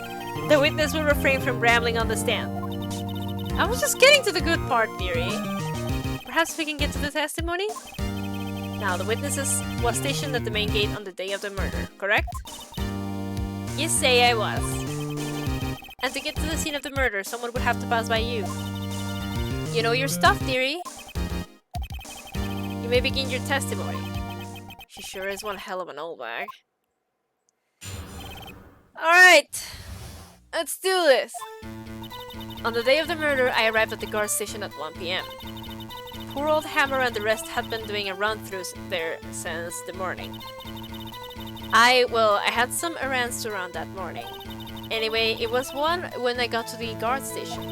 A: The witness will refrain from rambling on the stand. I was just getting to the good part, dearie. Perhaps we can get to the testimony? Now, the witness was stationed at the main gate on the day of the murder, correct? You say I was. And to get to the scene of the murder, someone would have to pass by you. You know your stuff, dearie. You may begin your testimony. She sure is one hell of an old bag. Alright, let's do this. On the day of the murder, I arrived at the guard station at 1 p.m. Poor old Hammer and the rest had been doing a run-through there since the morning. I had some errands to run that morning. Anyway, it was 1 when I got to the guard station.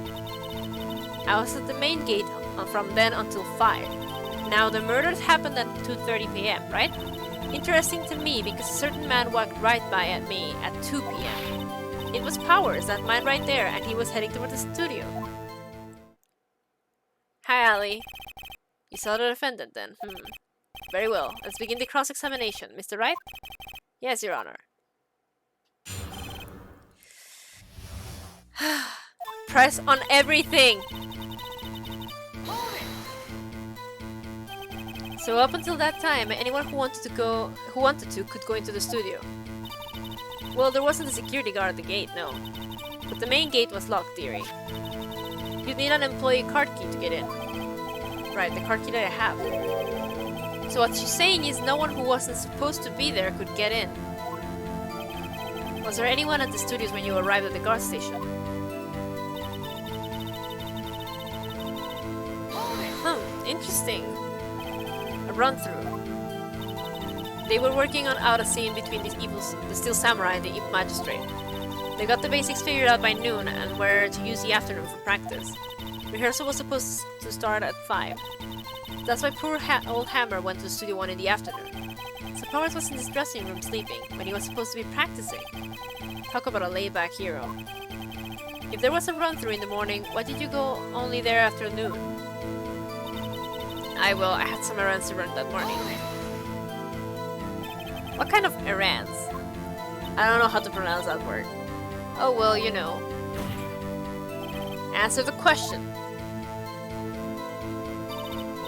A: I was at the main gate from then until 5. Now, the murders happened at 2:30 p.m., right? Interesting to me because a certain man walked right by at me at 2 p.m. It was Powers, that man right there, and he was heading toward the studio. Hi, Ali. You saw the defendant then? Very well. Let's begin the cross-examination. Mr. Wright? Yes, Your Honor. Press on everything! So up until that time, anyone who wanted to could go into the studio. Well, there wasn't a security guard at the gate, no. But the main gate was locked, dearie. You'd need an employee Cardkey to get in. Right, the Cardkey that I have. So what she's saying is no one who wasn't supposed to be there could get in. Was there anyone at the studios when you arrived at the guard station? Interesting. A run-through. They were working on out a scene between these evils, the Steel Samurai and the Evil Magistrate. They got the basics figured out by noon and were to use the afternoon for practice. Rehearsal was supposed to start at 5. That's why poor old Hammer went to Studio 1 in the afternoon. So Powers was in his dressing room sleeping, when he was supposed to be practicing. Talk about a laid-back hero. If there was a run-through in the morning, why did you go only there after noon? I had some errands to run that morning. What kind of errands? I don't know how to pronounce that word. Oh well, you know. Answer the question.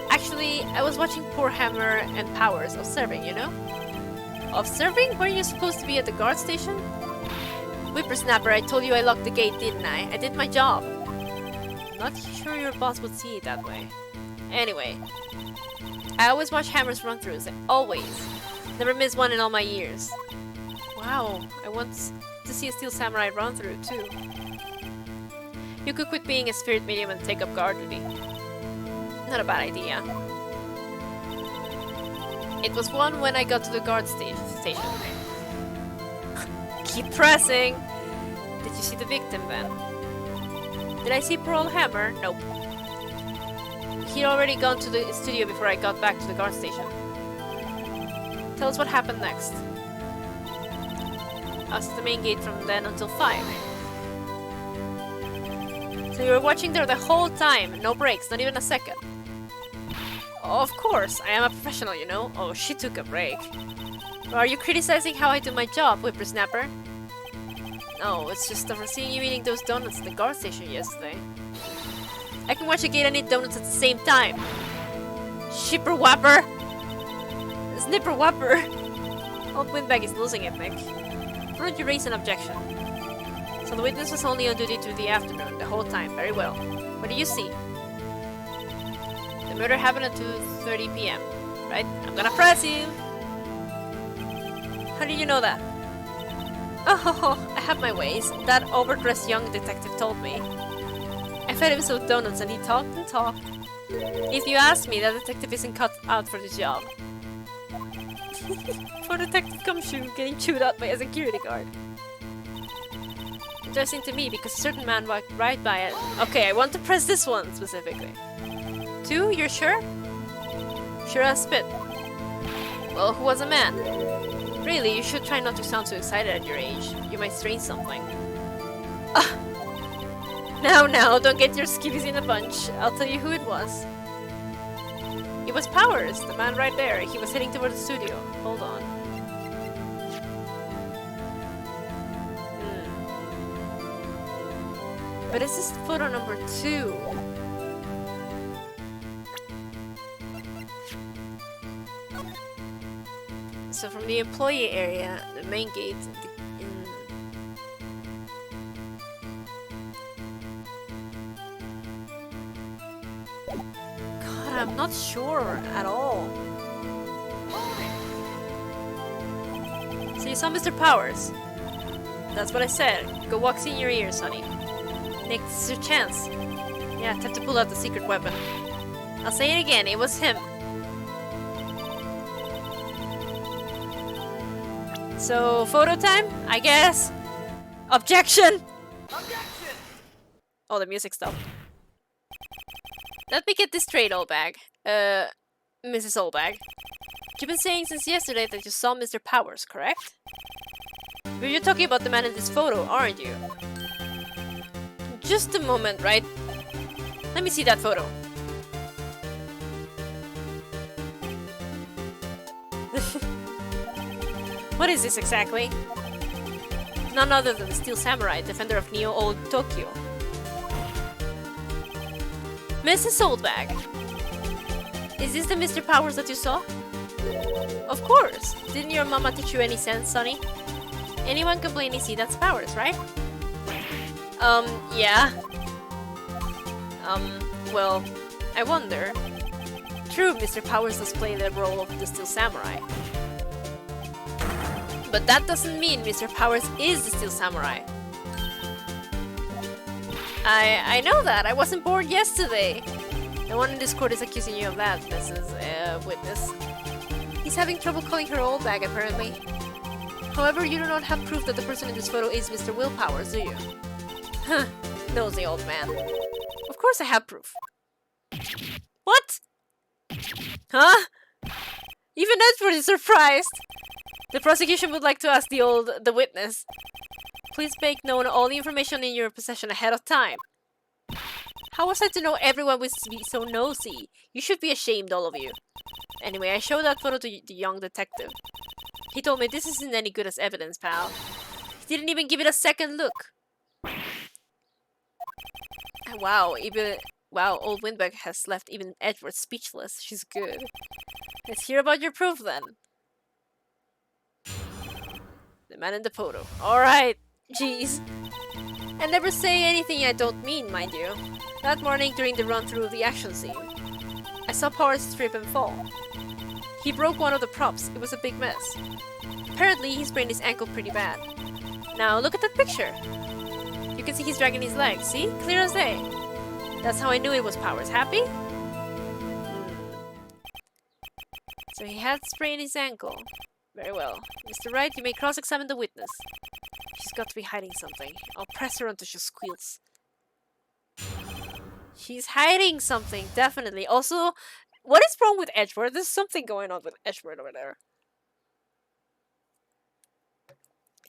A: Actually, I was watching poor Hammer and Powers observing, you know? Observing? Weren't you supposed to be at the guard station? Whippersnapper, I told you I locked the gate, didn't I? I did my job. Not sure your boss would see it that way. Anyway, I always watch Hammer's run-throughs. Always. Never missed one in all my years. Wow, I want to see a Steel Samurai run-through too. You could quit being a spirit medium and take up guard duty. Not a bad idea. It was 1 when I got to the guard station. Keep pressing! Did you see the victim then? Did I see poor old Hammer? Nope. He'd already gone to the studio before I got back to the guard station. Tell us what happened next. I was at the main gate from then until 5. So you were watching there the whole time, no breaks, not even a second. Oh, of course, I am a professional, you know. Oh, she took a break. Are you criticizing how I do my job, Whippersnapper? No, it's just over seeing you eating those donuts at the guard station yesterday. I can watch a gate and eat donuts at the same time. Shipper Whapper! Snipper Whapper! Old Windbag is losing it, Nick. Why don't you raise an objection? So the witness was only on duty through the afternoon, the whole time. Very well. What do you see? The murder happened at 2:30 p.m. Right? I'm gonna press you! How did you know that? Oh, I have my ways. That overdressed young detective told me. I fed him some donuts and he talked and talked. If you ask me, that detective isn't cut out for the job. Poor Detective Gumshoe getting chewed out by a security guard. Interesting to me because a certain man walked right by it. Okay, I want to press this one specifically. 2, you're sure? Sure as spit. Well, who was a man? Really, you should try not to sound too excited at your age. You might strain something. Now, don't get your skivvies in a bunch. I'll tell you who it was. It was Powers, the man right there. He was heading toward the studio. Hold on. But this is photo number 2. So from the employee area, the main gate, Not sure at all. So you saw Mr. Powers? That's what I said. Go wax in your ears, honey. Next is your chance. Yeah, time to pull out the secret weapon. I'll say it again, it was him. So, photo time, I guess. Objection! Objection! Oh, the music stopped. Let me get this straight, Oldbag. Mrs. Oldbag. You've been saying since yesterday that you saw Mr. Powers, correct? But you're talking about the man in this photo, aren't you? Just a moment, right? Let me see that photo. What is this exactly? None other than the Steel Samurai, defender of Neo Old Tokyo. Mrs. Oldbag, is this the Mr. Powers that you saw? Of course! Didn't your mama teach you any sense, Sonny? Anyone can plainly see that's Powers, right? Yeah. Well, I wonder. True, Mr. Powers does play the role of the Steel Samurai. But that doesn't mean Mr. Powers is the Steel Samurai. I know that. I wasn't born yesterday. No one in this court is accusing you of that, Mrs. Witness. He's having trouble calling her Oldbag, apparently. However, you do not have proof that the person in this photo is Mr. Will Powers, do you? Huh. Nosy old man. Of course I have proof. What? Huh? Even Edward is surprised. The prosecution would like to ask the witness. Please make known all the information in your possession ahead of time. How was I to know everyone would be so nosy? You should be ashamed, all of you. Anyway, I showed that photo to the young detective. He told me this isn't any good as evidence, pal. He didn't even give it a second look. Wow, old Windbag has left even Edward speechless. She's good. Let's hear about your proof then. The man in the photo. Alright, jeez. I never say anything I don't mean, mind you. That morning during the run-through of the action scene, I saw Powers trip and fall. He broke one of the props. It was a big mess. Apparently, he sprained his ankle pretty bad. Now, look at that picture. You can see he's dragging his legs. See? Clear as day. That's how I knew it was Powers. Happy? So he had sprained his ankle. Very well. Mr. Wright, you may cross-examine the witness. She's got to be hiding something. I'll press her until she squeals. She's hiding something, definitely. Also, what is wrong with Edward? There's something going on with Edward over there.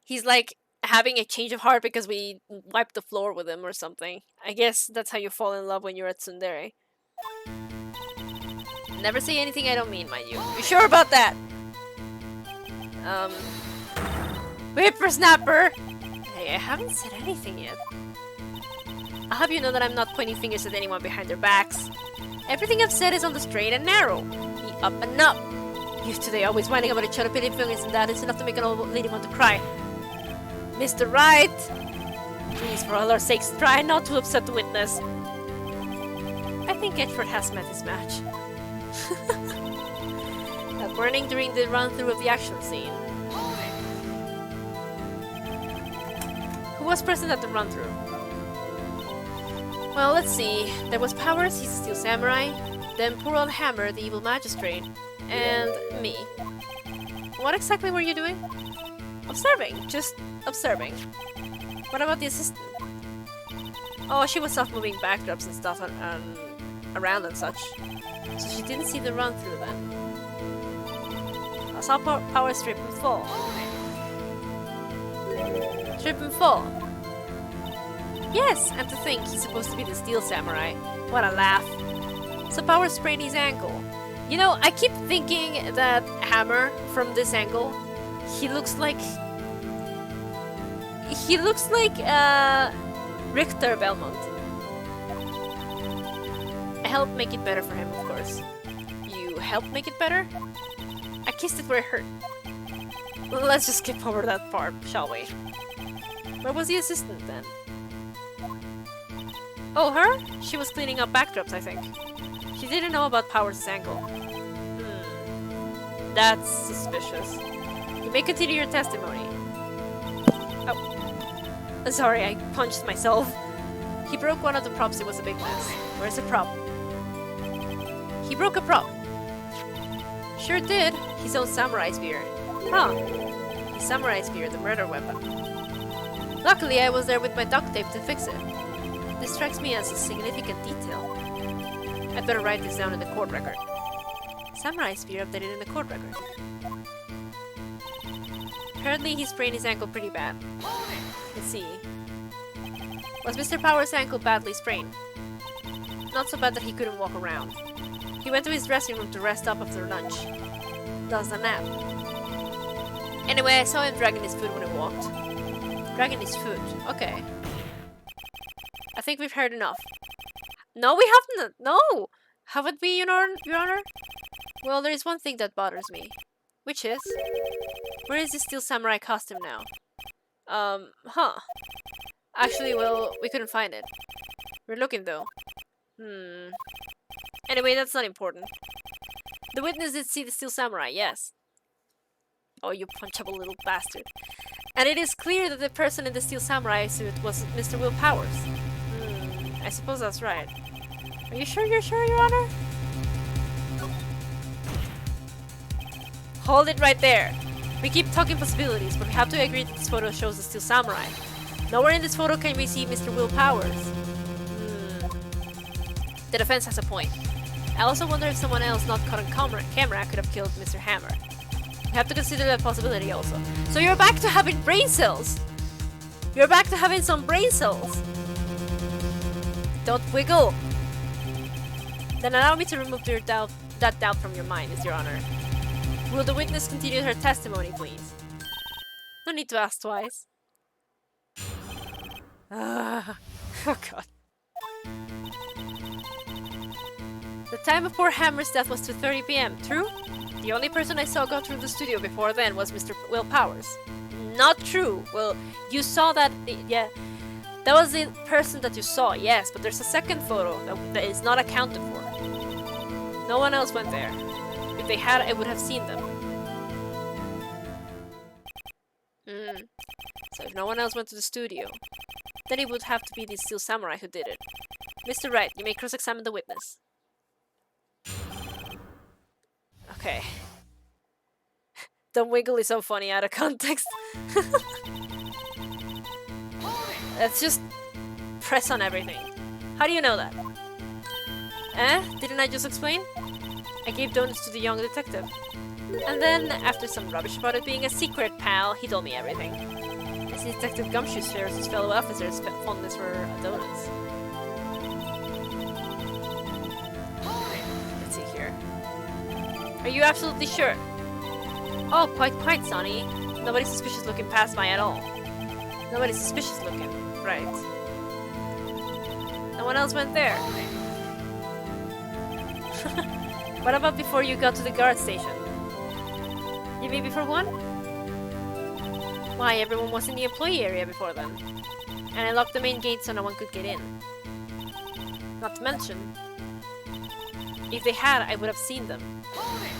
A: He's like having a change of heart because we wiped the floor with him or something. I guess that's how you fall in love when you're at tsundere. Never say anything I don't mean, mind you. You sure about that? Whippersnapper! Hey, I haven't said anything yet. I'll have you know that I'm not pointing fingers at anyone behind their backs. Everything I've said is on the straight and narrow. Be up and up. You today always whining about each other, pitting fingers, and that is enough to make an old lady want to cry. Mr. Wright! Please, for all our sakes, try not to upset the witness. I think Edward has met his match. That morning during the run-through of the action scene. Who was present at the run-through? Well, let's see. There was Powers, he's a Steel Samurai, then poor old Hammer, the evil magistrate, and me. What exactly were you doing? Observing. Just observing. What about the assistant? Oh, she was off moving backdrops and stuff around and such. So she didn't see the run-through then. I saw Powers trip and fall. Trip and fall. Yes, and to think he's supposed to be the Steel Samurai. What a laugh. So Powers sprained his ankle. You know, I keep thinking that Hammer, from this angle, he looks like Richter Belmont. I helped make it better for him, of course. You helped make it better? I kissed it where it hurt. Let's just skip over that part, shall we? Where was the assistant then? Oh, her? She was cleaning up backdrops, I think. She didn't know about Powers' ankle. That's suspicious. You may continue your testimony. Oh. Sorry, I punched myself. He broke one of the props, it was a big mess. Where's the prop? He broke a prop. Sure did. His own samurai spear. Huh. His samurai spear, the murder weapon. Luckily, I was there with my duct tape to fix it. This strikes me as a significant detail. I'd better write this down in the court record. Samurai spear updated in the court record. Apparently, he sprained his ankle pretty bad. Let's see. Was Mr. Powers' ankle badly sprained? Not so bad that he couldn't walk around. He went to his dressing room to rest up after lunch. Does a nap. Anyway, I saw him dragging his foot when he walked. Dragging his foot. Okay. I think we've heard enough. No, we haven't. No! Haven't we, Your Honor? Well, there is one thing that bothers me. Which is? Where is the Steel Samurai costume now? Huh. Actually, well, we couldn't find it. We're looking, though. Anyway, that's not important. The witness did see the Steel Samurai, yes. Oh, you punchable little bastard. And it is clear that the person in the Steel Samurai suit was Mr. Will Powers. I suppose that's right. Are you sure you're sure, Your Honor? Hold it right there. We keep talking possibilities, but we have to agree that this photo shows the Steel Samurai. Nowhere in this photo can we see Mr. Will Powers. The defense has a point. I also wonder if someone else not caught on camera could have killed Mr. Hammer. We have to consider that possibility also. So you're back to having brain cells! You're back to having some brain cells! Don't wiggle! Then allow me to remove that doubt from your mind, Your Honor. Will the witness continue her testimony, please? No need to ask twice. Oh god. The time of poor Hammer's death was 2:30 p.m., true? The only person I saw go through the studio before then was Mr. Will Powers. Not true. Well, you saw that, yeah. That was the person that you saw, yes, but there's a second photo that is not accounted for. No one else went there. If they had, I would have seen them. So if no one else went to the studio, then it would have to be the Steel Samurai who did it. Mr. Wright, you may cross-examine the witness. Okay. The wiggle is so funny out of context. Let's just press on everything. How do you know that? Didn't I just explain? I gave donuts to the young detective. And then, after some rubbish about it being a secret, pal, he told me everything. I see Detective Gumshoe shares his fellow officers' fondness for donuts. Let's see here. Are you absolutely sure? Oh, quite, Sonny. Nobody's suspicious looking past my at all. Nobody's suspicious looking, right? No one else went there. What about before you got to the guard station? You mean before one? Why, everyone was in the employee area before then. And I locked the main gate so no one could get in. Not to mention, if they had, I would have seen them.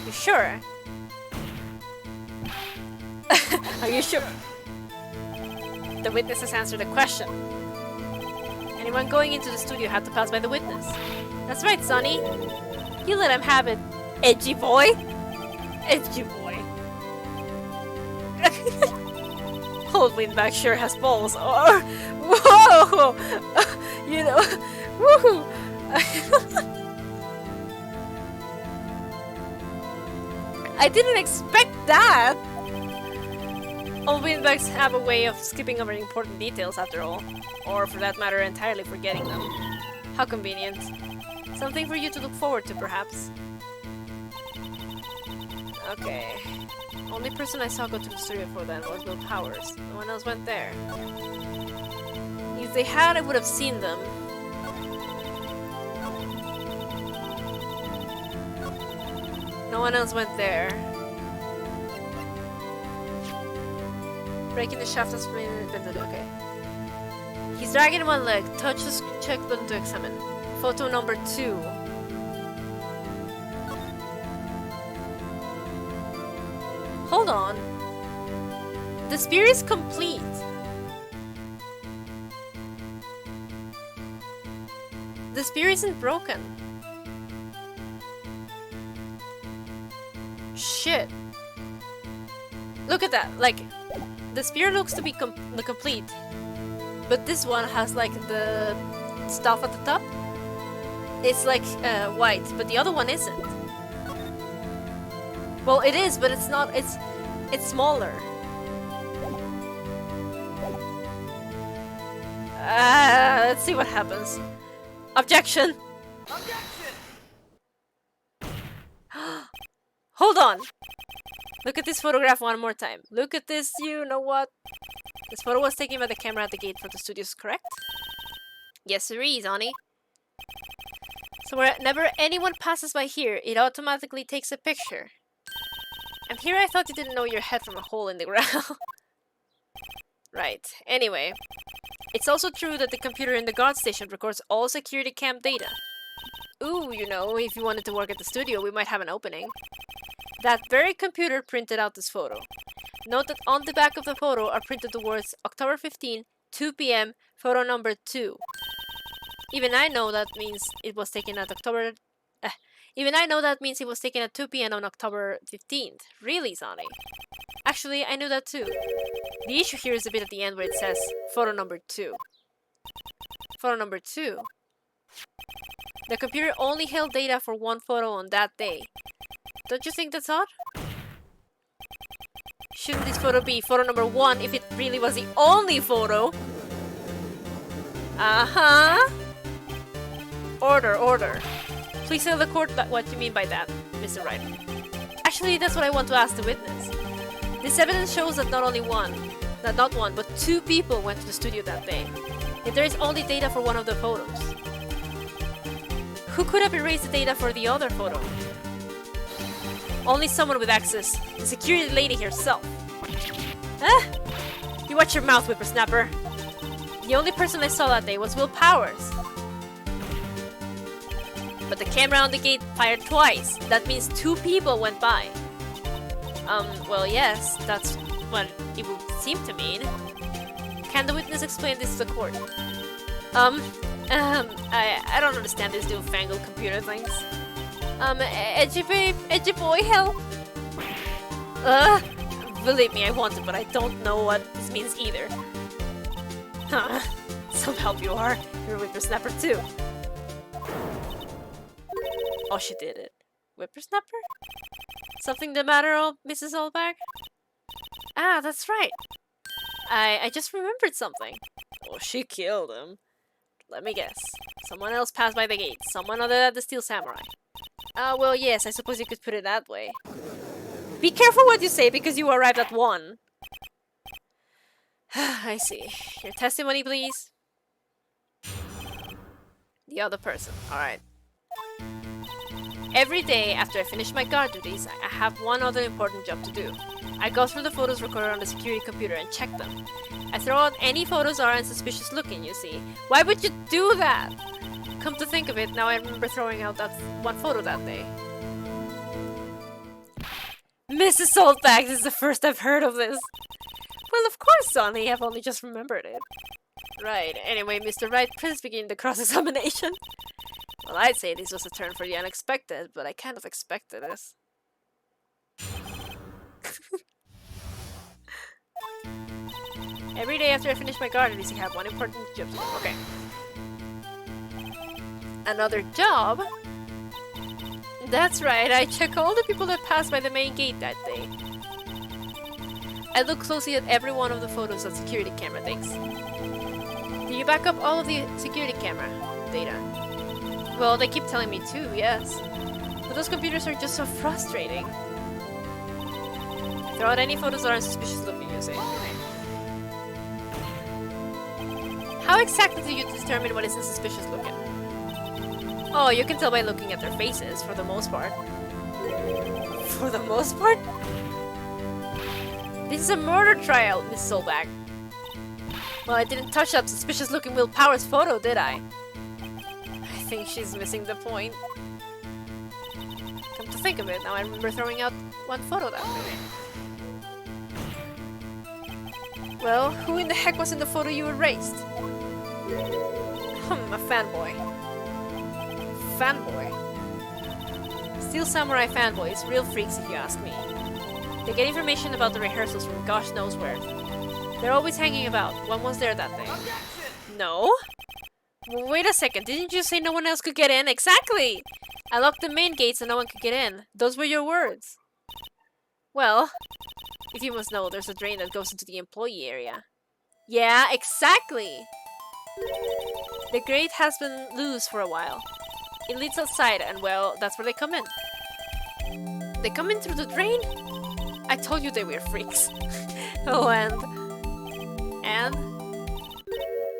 A: You sure? Are you sure? The witness has answered the question. Anyone going into the studio had to pass by the witness. That's right, Sonny. You let him have it, edgy boy. Edgy boy. Oldbag sure has balls. Or, whoa! You know, woohoo! I didn't expect that. Oldbags have a way of skipping over important details after all. Or for that matter, entirely forgetting them. How convenient. Something for you to look forward to, perhaps. Okay. Only person I saw go to the studio for then was Will Powers. No one else went there. If they had, I would have seen them. No one else went there. Breaking the shaft has been invented. Okay. He's dragging one leg. Touch the check button to examine. Photo number 2. Hold on. The spear is complete. The spear isn't broken. Shit. Look at that. Like, the spear looks to be complete. But this one has like the stuff at the top. It's like white, but the other one isn't. Well, it is, but it's not. It's smaller. Let's see what happens. Objection.
B: Objection!
A: Hold on. Look at this photograph one more time. Look at this. You know what? This photo was taken by the camera at the gate for the studios, correct? Yes, sirree, Zonny. So whenever anyone passes by here, it automatically takes a picture. And here I thought you didn't know your head from a hole in the ground. Right. Anyway, it's also true that the computer in the guard station records all security cam data. Ooh, you know, if you wanted to work at the studio, we might have an opening. That very computer printed out this photo. Note that on the back of the photo are printed the words October 15, 2 p.m., photo number 2. Even I know that means it was taken at Even I know that means it was taken at 2 p.m. on October 15th. Really, Sonny? Actually, I knew that too. The issue here is a bit at the end where it says photo number 2. Photo number 2. The computer only held data for one photo on that day. Don't you think that's odd? Shouldn't this photo be photo number 1 if it really was the only photo? Uh-huh. Order. Please tell the court what you mean by that, Mr. Wright. Actually, that's what I want to ask the witness. This evidence shows that not one, but 2 people went to the studio that day. Yet there is only data for one of the photos. Who could have erased the data for the other photo? Only someone with access. The security lady herself. You watch your mouth, whippersnapper. The only person I saw that day was Will Powers. But the camera on the gate fired twice. That means 2 people went by. Well, yes, that's what it would seem to mean. Can the witness explain this to the court? I don't understand these newfangled computer things. Edgy boy, help! Believe me, I want to, but I don't know what this means either. Huh, some help you are. You're a whippersnapper too. Oh, she did it. Whippersnapper? Something the matter, Mrs. Oldbag? Ah, that's right. I just remembered something. Oh, she killed him. Let me guess. Someone else passed by the gate. Someone other than the Steel Samurai. Well, yes, I suppose you could put it that way. Be careful what you say, because you arrived at 1. I see. Your testimony, please. The other person. Alright. Every day after I finish my guard duties, I have one other important job to do. I go through the photos recorded on the security computer and check them. I throw out any photos are unsuspicious looking, you see. Why would you do that? Come to think of it, now I remember throwing out that one photo that day. Mrs. Oldbag, this is the first I've heard of this. Well, of course, Sonny, I've only just remembered it. Right, anyway, Mr. Wright, please begin the cross-examination. Well, I'd say this was a turn for the unexpected, but I kind of expected this. Every day after I finish my guard duties, I have one important job to do. Okay. Another job? That's right, I check all the people that passed by the main gate that day. I look closely at every one of the photos that security camera takes. Do you back up all of the security camera data? Well, they keep telling me to, yes. But those computers are just so frustrating. Throw out any photos that are suspicious looking, you say. How exactly do you determine what isn't suspicious looking? Oh, you can tell by looking at their faces, for the most part. For the most part? This is a murder trial, Miss Oldbag. Well, I didn't touch that suspicious looking Will Powers photo, did I? I think she's missing the point. Come to think of it, now I remember throwing out one photo that day. Well, who in the heck was in the photo you erased? A fanboy. Fanboy? Steel Samurai fanboys, real freaks if you ask me. They get information about the rehearsals from gosh knows where. They're always hanging about. One was there that day. No? Wait a second, didn't you say no one else could get in? Exactly! I locked the main gates and no one could get in. Those were your words. Well, if you must know, there's a drain that goes into the employee area. Yeah, exactly! The grate has been loose for a while. It leads outside and, well, that's where they come in. They come in through the drain? I told you they were freaks. Oh, and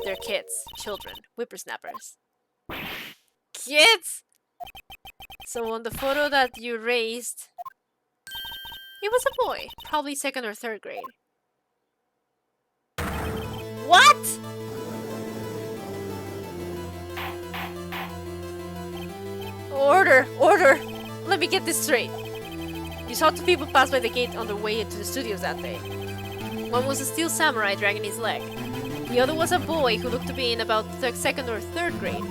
A: they're kids, children, whippersnappers. Kids! So on the photo that you raised, it was a boy, probably 2nd or 3rd grade. What?! Order! Order! Let me get this straight. You saw 2 people pass by the gate on their way into the studios that day. One was a steel samurai dragging his leg. The other was a boy who looked to be in about 2nd or 3rd grade.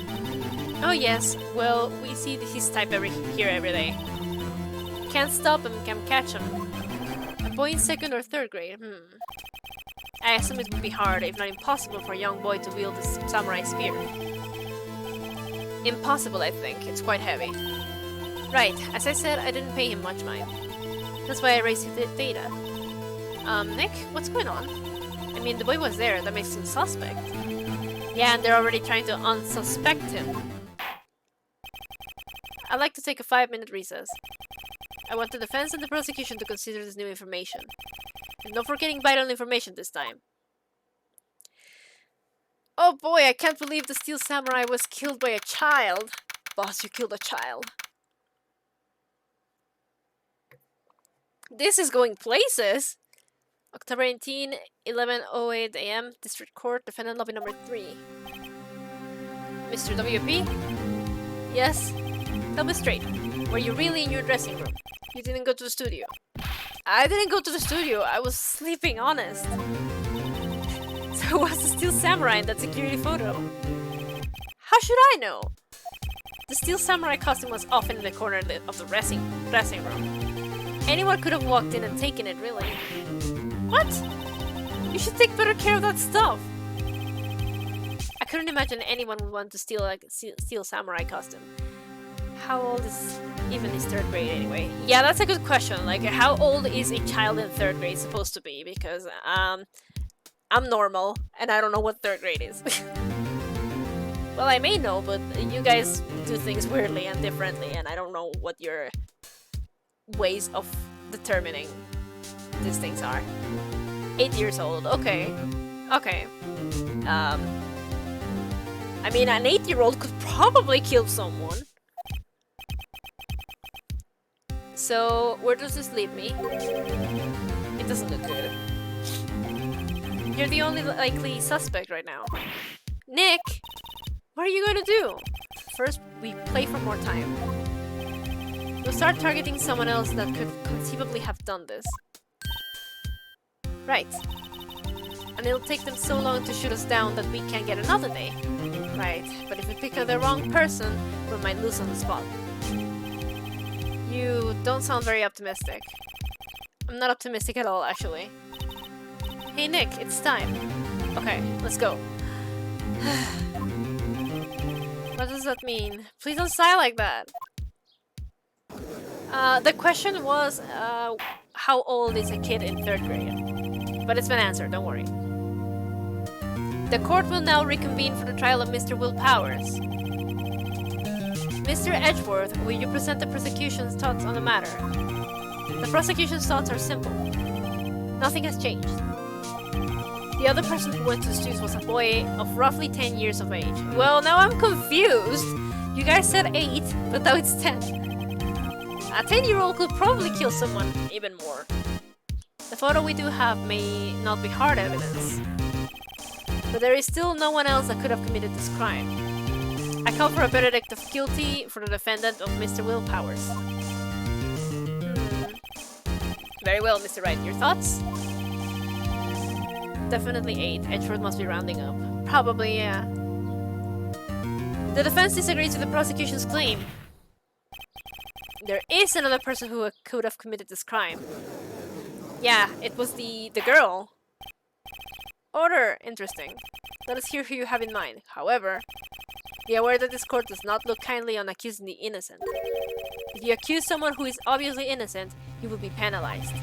A: Oh yes, well, we see his type here every day. Can't stop him, can't catch him. A boy in 2nd or 3rd grade, I assume it would be hard, if not impossible, for a young boy to wield this samurai spear. Impossible, I think. It's quite heavy. Right, as I said, I didn't pay him much mind. That's why I raised the data. Nick, what's going on? I mean, the boy was there, that makes him suspect. Yeah, and they're already trying to unsuspect him. I'd like to take a 5-minute recess. I want the defense and the prosecution to consider this new information. And no forgetting vital information this time. Oh boy, I can't believe the Steel Samurai was killed by a child. Boss, you killed a child. This is going places! October 18, 11:08 AM, District Court, Defendant Lobby number 3. Mr. WP? Yes? Tell me straight. Were you really in your dressing room? You didn't go to the studio. I didn't go to the studio. I was sleeping, honest. So was the Steel Samurai in that security photo? How should I know? The Steel Samurai costume was often in the corner of the dressing room. Anyone could have walked in and taken it, really. What? You should take better care of that stuff. I couldn't imagine anyone would want to steal a Steel Samurai costume. How old is even his 3rd grade anyway? Yeah, that's a good question. Like, how old is a child in 3rd grade supposed to be? Because, I'm normal, and I don't know what 3rd grade is. Well, I may know, but you guys do things weirdly and differently, and I don't know what your ways of determining these things are. 8 years old, okay. Okay. I mean, an 8-year-old could probably kill someone. So, where does this leave me? It doesn't look good. You're the only likely suspect right now. Nick! What are you going to do? First, we play for more time. We'll start targeting someone else that could conceivably have done this. Right. And it'll take them so long to shoot us down that we can't get another day. Right, but if we pick the wrong person, we might lose on the spot. You don't sound very optimistic. I'm not optimistic at all, actually. Hey Nick, it's time. Okay, let's go. What does that mean? Please don't sigh like that. The question was, how old is a kid in 3rd grade? But it's been answered, don't worry. The court will now reconvene for the trial of Mr. Will Powers. Mr. Edgeworth, will you present the prosecution's thoughts on the matter? The prosecution's thoughts are simple. Nothing has changed. The other person who went to the studios was a boy of roughly 10 years of age. Well, now I'm confused. You guys said 8, but now it's 10. A 10-year-old could probably kill someone, even more. The photo we do have may not be hard evidence, but there is still no one else that could have committed this crime. I call for a verdict of guilty for the defendant of Mr. Will Powers. Very well, Mr. Wright. Your thoughts? Definitely 8. Edgeworth must be rounding up. Probably, yeah. The defense disagrees with the prosecution's claim. There is another person who could have committed this crime. Yeah, it was the girl. Order! Interesting. Let us hear who you have in mind. However, be aware that this court does not look kindly on accusing the innocent. If you accuse someone who is obviously innocent, you will be penalized.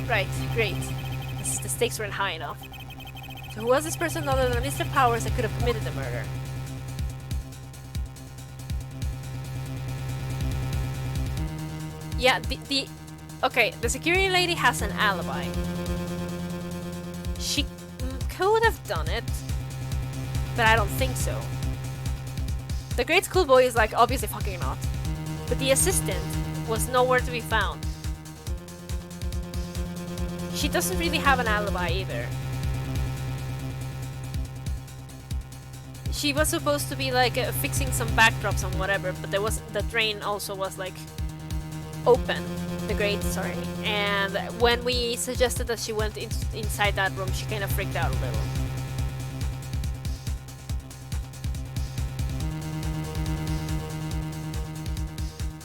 A: Right, great. The stakes weren't high enough. So who was this person other than Mr. Powers that could have committed the murder? Yeah, okay, the security lady has an alibi. She could have done it, but I don't think so. The great schoolboy is like, obviously fucking not. But the assistant was nowhere to be found. She doesn't really have an alibi either. She was supposed to be like fixing some backdrops and whatever, but there was the drain also was like open, the grate, sorry. And when we suggested that she went inside that room, she kind of freaked out a little.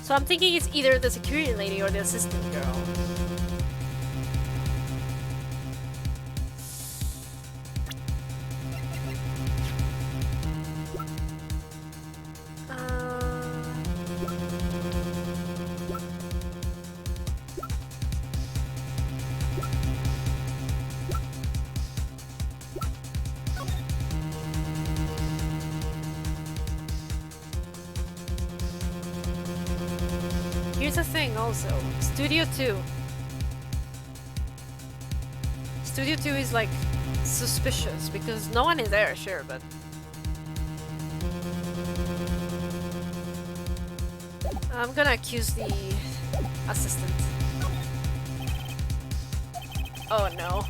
A: So I'm thinking it's either the security lady or the assistant girl. Here's the thing also, Studio 2. Studio 2 is like suspicious because no one is there, sure, but I'm gonna accuse the assistant. Oh no.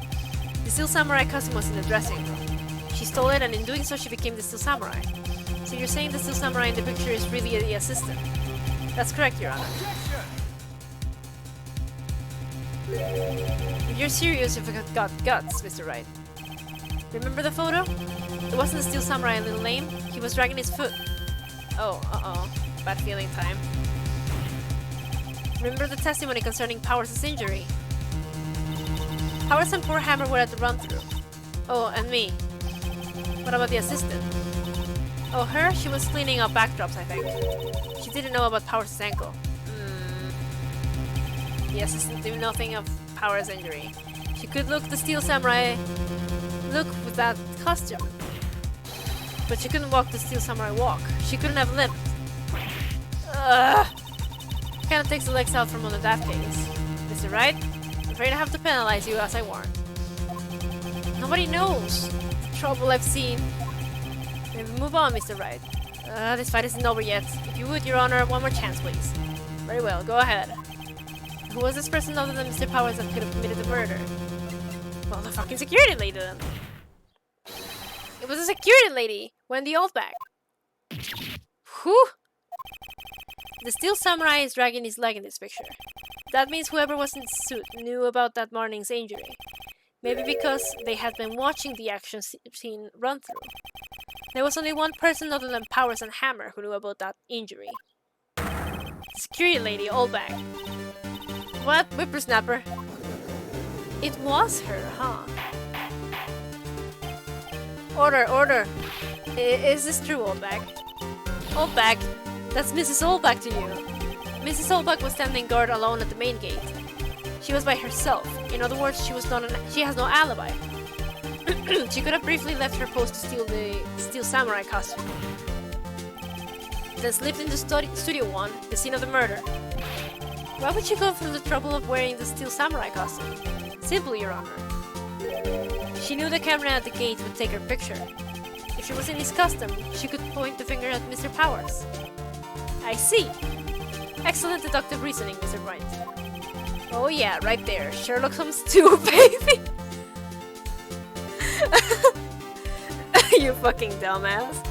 A: The Steel Samurai costume was in the dressing room. She stole it and in doing so she became the Steel Samurai. So you're saying the Steel Samurai in the picture is really the assistant? That's correct, Your Honor. If you're serious, you've got guts, Mr. Wright. Remember the photo? It wasn't the Steel Samurai a little lame? He was dragging his foot. Oh, uh-oh. Bad feeling time. Remember the testimony concerning Powers' injury? Powers and poor Hammer were at the run-through. Oh, and me. What about the assistant? Oh, her? She was cleaning up backdrops, I think. She didn't know about Powers' ankle. The assistant knew nothing of Powers' injury. She could look the Steel Samurai look with that costume. But she couldn't walk the Steel Samurai walk. She couldn't have limped. Ugh. Kinda takes the legs out from under that case. Mr. Wright, I'm afraid I have to penalize you as I warned. Nobody knows the trouble I've seen. Maybe move on, Mr. Wright. This fight isn't over yet. If you would, Your Honor, one more chance, please. Very well, go ahead. Who was this person other than Mr. Powers that could have committed the murder? Well, the fucking security lady then. It was a security lady! Wendy Oldbag. Whew! The Steel Samurai is dragging his leg in this picture. That means whoever was in the suit knew about that morning's injury. Maybe because they had been watching the action scene run through. There was only one person other than Powers and Hammer who knew about that injury. The security lady, Oldbag. What? Whippersnapper? It was her, huh? Order, order! Is this true, Oldbag? Oldbag? That's Mrs. Oldbag to you. Mrs. Oldbag was standing guard alone at the main gate. She was by herself. In other words, she has no alibi. She could have briefly left her post to steal the Steel Samurai costume. Then slipped into Studio 1, the scene of the murder. Why would she go through the trouble of wearing the Steel Samurai costume? Simply, Your Honor. She knew the camera at the gate would take her picture. If she was in his costume, she could point the finger at Mr. Powers. I see. Excellent deductive reasoning, Mr. Wright. Oh yeah, right there. Sherlock Holmes 2, baby! You fucking dumbass.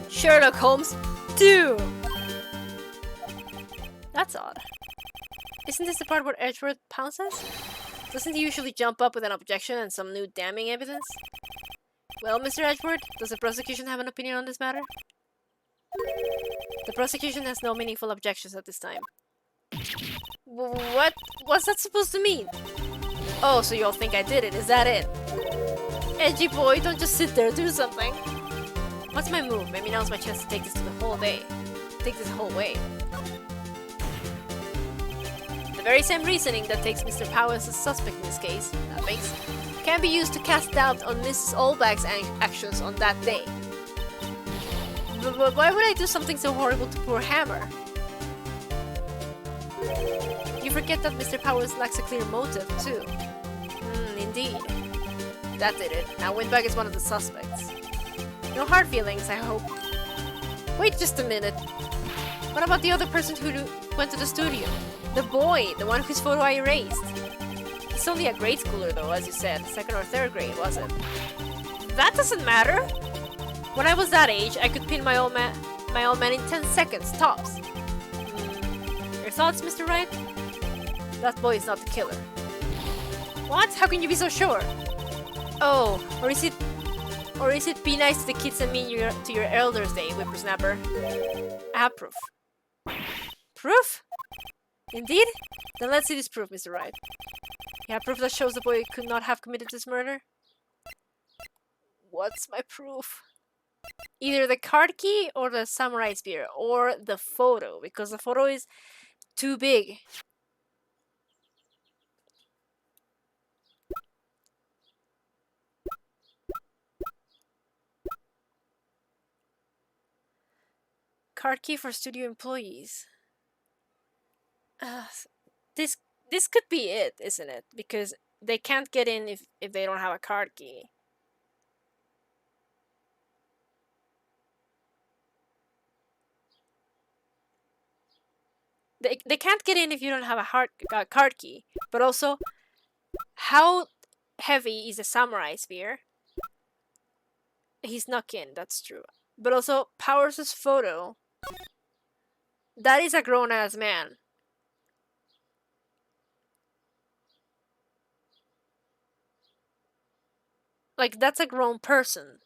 A: Sherlock Holmes 2! That's odd. Isn't this the part where Edgeworth pounces? Doesn't he usually jump up with an objection and some new damning evidence? Well, Mr. Edgeworth, does the prosecution have an opinion on this matter? The prosecution has no meaningful objections at this time. What? What's that supposed to mean? Oh, so you all think I did it, is that it? Edgy boy, don't just sit there, do something. What's my move? Maybe now's my chance to take this to the whole day. Take this whole way. The very same reasoning that takes Mr. Powers as suspect in this case, that makes, can be used to cast doubt on Mrs. Oldbag's actions on that day. But why would I do something so horrible to poor Hammer? You forget that Mr. Powers lacks a clear motive, too. Indeed. That did it. Now Windbag is one of the suspects. No hard feelings, I hope. Wait just a minute. What about the other person who went to the studio? The boy, the one whose photo I erased. He's only a grade schooler though, as you said. 2nd or 3rd grade, was it? That doesn't matter! When I was that age, I could pin my old man in 10 seconds, tops. Your thoughts, Mr. Wright? That boy is not the killer. What? How can you be so sure? Oh, or is it be nice to the kids and mean to your elders day, whippersnapper? I have proof. Proof? Indeed? Then let's see this proof, Mr. Wright. You have proof that shows the boy could not have committed this murder? What's my proof? Either the card key or the samurai spear or the photo, because the photo is too big. Card key for studio employees. This could be it, isn't it? Because they can't get in if they don't have a card key. They can't get in if you don't have a card key. But also, how heavy is a samurai spear? He snuck in, that's true. But also, Powers' photo. That is a grown-ass man. Like, that's a grown person.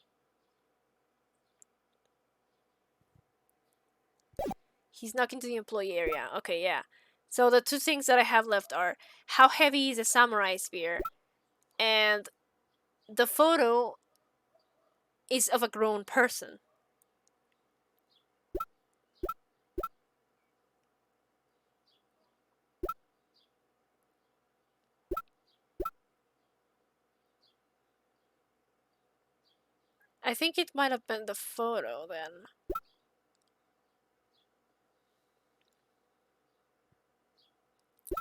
A: He snuck into the employee area. Okay, yeah. So the two things that I have left are how heavy is a samurai spear, and the photo is of a grown person. I think it might have been the photo then.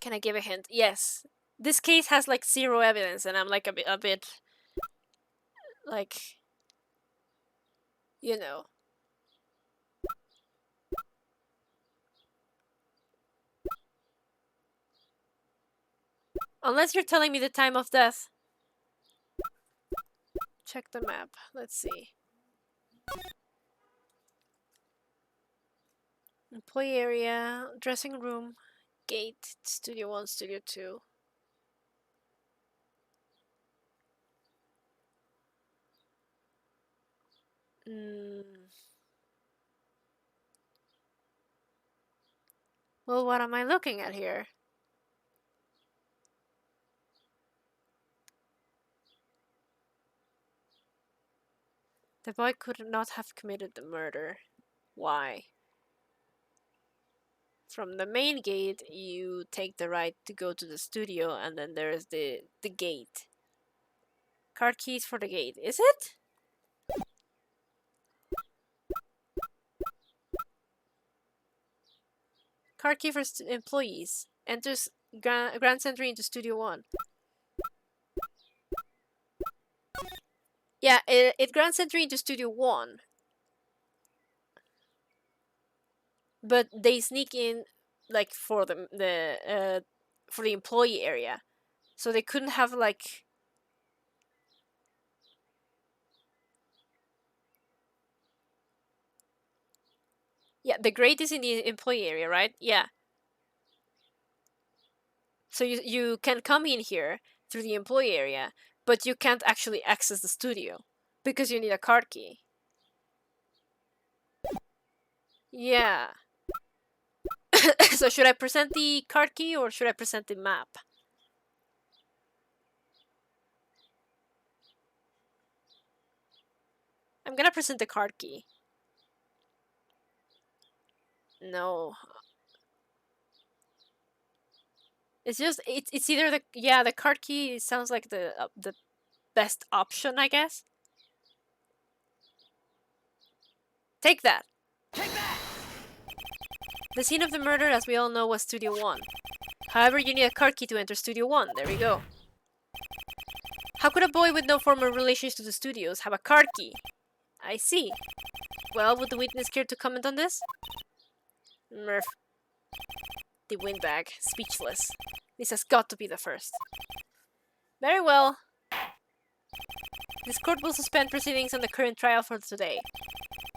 A: Can I give a hint? Yes. This case has like 0 evidence, and I'm like a bit like, you know. Unless you're telling me the time of death. Check the map. Let's see. Employee area, dressing room, gate, studio 1, studio 2. Well, what am I looking at here? The boy could not have committed the murder. Why? From the main gate, you take the right to go to the studio, and then there's the gate. Card keys for the gate. Is it? Card key for employees. Enters grants entry into Studio 1. Yeah, it grants entry into Studio 1. But they sneak in, like, for the employee area. So they couldn't have, like... Yeah, the grate is in the employee area, right? Yeah. So you can come in here through the employee area, but you can't actually access the studio because you need a card key. Yeah. So should I present the card key or should I present the map? I'm gonna present the card key. No. It's just it's either the card key sounds like the best option, I guess. Take that.
B: Take that!
A: The scene of the murder, as we all know, was Studio 1. However, you need a card key to enter Studio 1. There we go. How could a boy with no formal relations to the studios have a card key? I see. Well, would the witness care to comment on this? Murph. The windbag, speechless. This has got to be the first. Very well. This court will suspend proceedings on the current trial for today.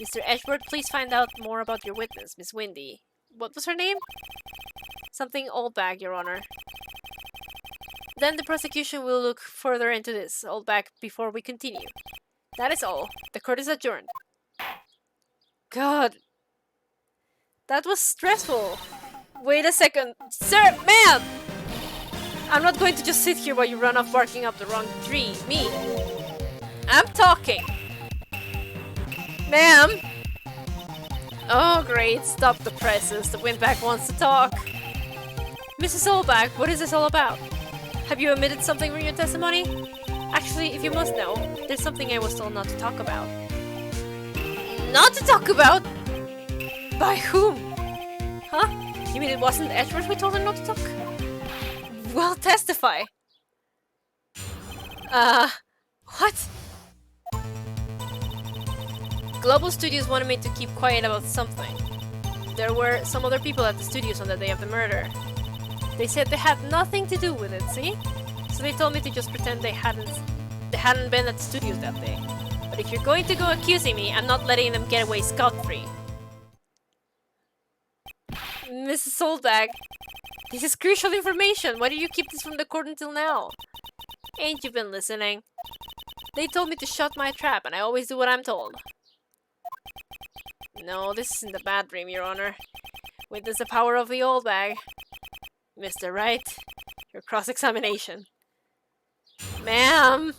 A: Mr. Edgeworth, please find out more about your witness, Miss Windy. What was her name? Something Oldbag, Your Honor. Then the prosecution will look further into this, Oldbag, before we continue. That is all. The court is adjourned. God. That was stressful. Wait a second. Sir, ma'am! I'm not going to just sit here while you run off barking up the wrong tree. Me. I'm talking. Ma'am! Oh great, stop the presses. The windbag wants to talk. Mrs. Oldbag, what is this all about? Have you omitted something from your testimony? Actually, if you must know, there's something I was told not to talk about. Not to talk about? By whom? Huh? You mean it wasn't Edgeworth who told her not to talk? Well, testify. What? Global Studios wanted me to keep quiet about something. There were some other people at the studios on the day of the murder. They said they had nothing to do with it, see? So they told me to just pretend they hadn't been at the studios that day. But if you're going to go accusing me, I'm not letting them get away scot-free. Mrs. Oldbag, this is crucial information. Why do you keep this from the court until now? Ain't you been listening? They told me to shut my trap, and I always do what I'm told. No, this isn't a bad dream, Your Honor. Witness the power of the Oldbag. Mr. Wright, your cross-examination. Ma'am!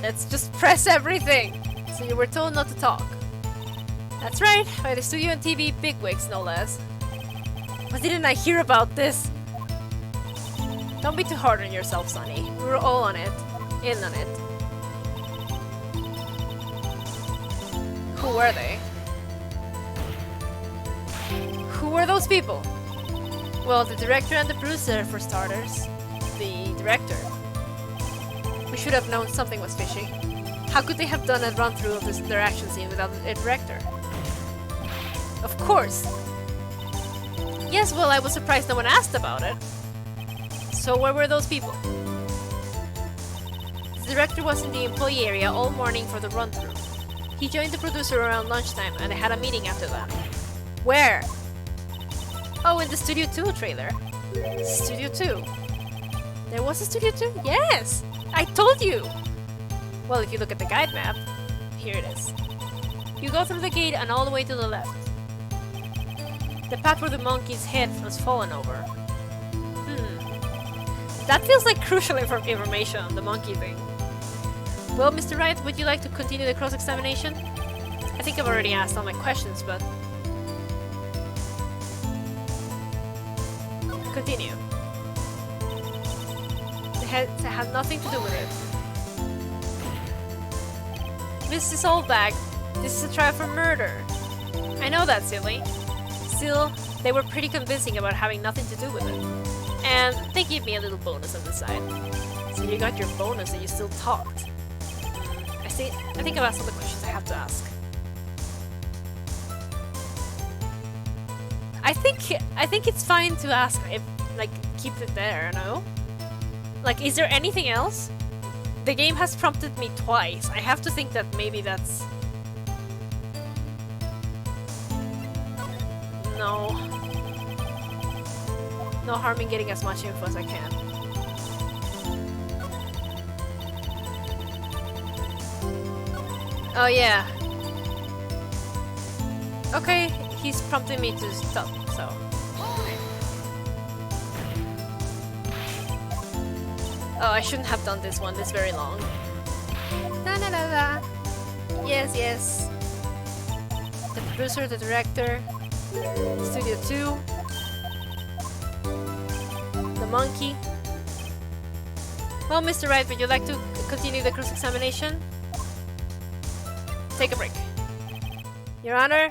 A: Let's just press everything! So you were told not to talk. That's right, by the studio and TV bigwigs, no less. But didn't I hear about this? Don't be too hard on yourself, Sonny. We were all on it. In on it. Who were they? Who were those people? Well, the director and the producer, for starters. The director. We should have known something was fishy. How could they have done a run-through of their action scene without a director? Of course! Yes, well, I was surprised no one asked about it. So where were those people? The director was in the employee area all morning for the run-through. He joined the producer around lunchtime and they had a meeting after that. Where? Oh, in the Studio 2 trailer. Studio 2? There was a Studio 2? Yes! I told you! Well, if you look at the guide map, here it is. You go through the gate and all the way to the left. The path where the monkey's head was fallen over. That feels like crucial information on the monkey thing. Well, Mr. Wright, would you like to continue the cross-examination? I think I've already asked all my questions, but... Continue. It had nothing to do with it. Mrs. Oldbag, this is a trial for murder. I know that, silly. Still, they were pretty convincing about having nothing to do with it. And they gave me a little bonus on the side. So you got your bonus and you still talked. I think I've asked all the questions I have to ask. I think it's fine to ask if, like, keep it there, no? Like, is there anything else? The game has prompted me twice. I have to think that maybe that's... No. No harm in getting as much info as I can. Oh yeah. Okay, he's prompting me to stop, so. Oh, I shouldn't have done this one. It's very long. Da da da da. Yes, yes. The producer, the director, Studio 2, the monkey. Well, Mr. Wright, would you like to continue the cross-examination? Take a break. Your Honor,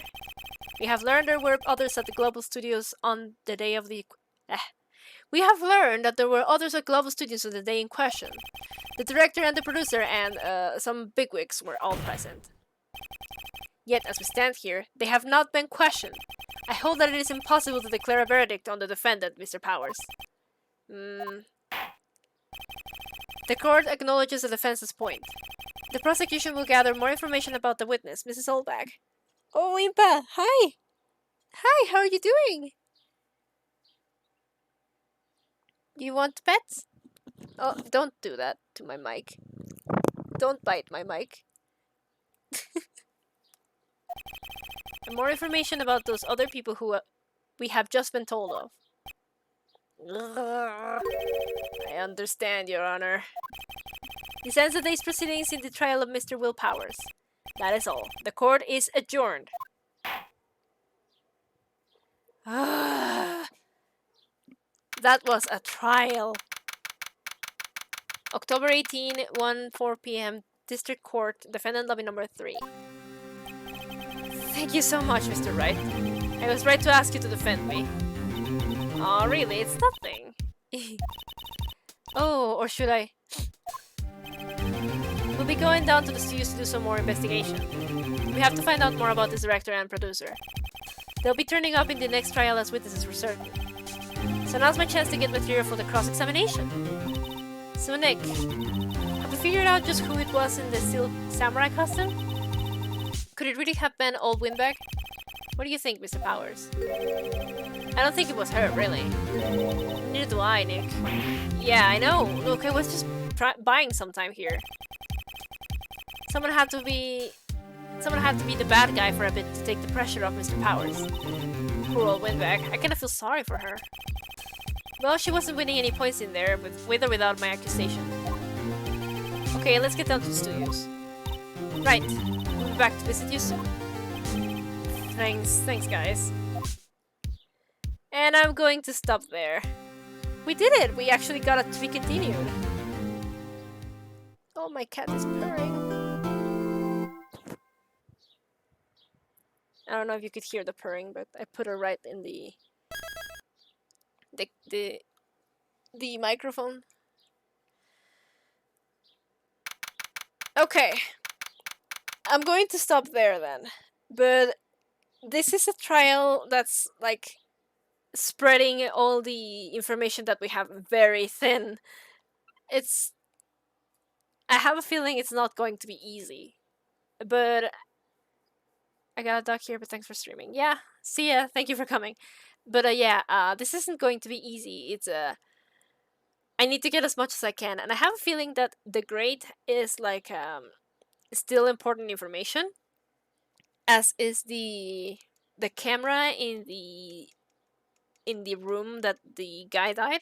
A: we have learned there were others at the Global Studios on the day of the... We have learned that there were others at Global Studios on the day in question. The director and the producer and some bigwigs were all present. Yet, as we stand here, they have not been questioned. I hold that it is impossible to declare a verdict on the defendant, Mr. Powers. The court acknowledges the defense's point. The prosecution will gather more information about the witness, Mrs. Oldbag. Oh, Impa! Hi! Hi, how are you doing? Do you want pets? Oh, don't do that to my mic. Don't bite my mic. And more information about those other people who we have just been told of. I understand, Your Honor. This ends the day's proceedings in the trial of Mr. Will Powers. That is all. The court is adjourned. That was a trial. October 18, 1:04 p.m. District Court, Defendant Lobby number 3. Thank you so much, Mr. Wright. I was right to ask you to defend me. Oh, really? It's nothing. Oh, or should I? We'll be going down to the studios to do some more investigation. We have to find out more about this director and producer. They'll be turning up in the next trial as witnesses for certain. So now's my chance to get material for the cross-examination. So Nick, have you figured out just who it was in the steel samurai costume? Could it really have been Oldbag? What do you think, Mr. Powers? I don't think it was her, really. Neither do I, Nick. Yeah, I know. Look, I was just buying some time here. Someone had to be the bad guy for a bit to take the pressure off Mr. Powers. Poor old Windbag. I kinda feel sorry for her. Well, she wasn't winning any points in there, with or without my accusation. Okay, let's get down to the studios. Right. We'll be back to visit you soon. Thanks guys. And I'm going to stop there. We did it! We actually got it to be continued. Oh, my cat is purring. I don't know if you could hear the purring, but I put her right in the microphone. Okay. I'm going to stop there then. But this is a trial that's like spreading all the information that we have very thin. I have a feeling it's not going to be easy. But I got a duck here, but thanks for streaming. Yeah, see ya. Thank you for coming. But yeah, this isn't going to be easy. It's I need to get as much as I can, and I have a feeling that the grade is like still important information, as is the camera in the room that the guy died.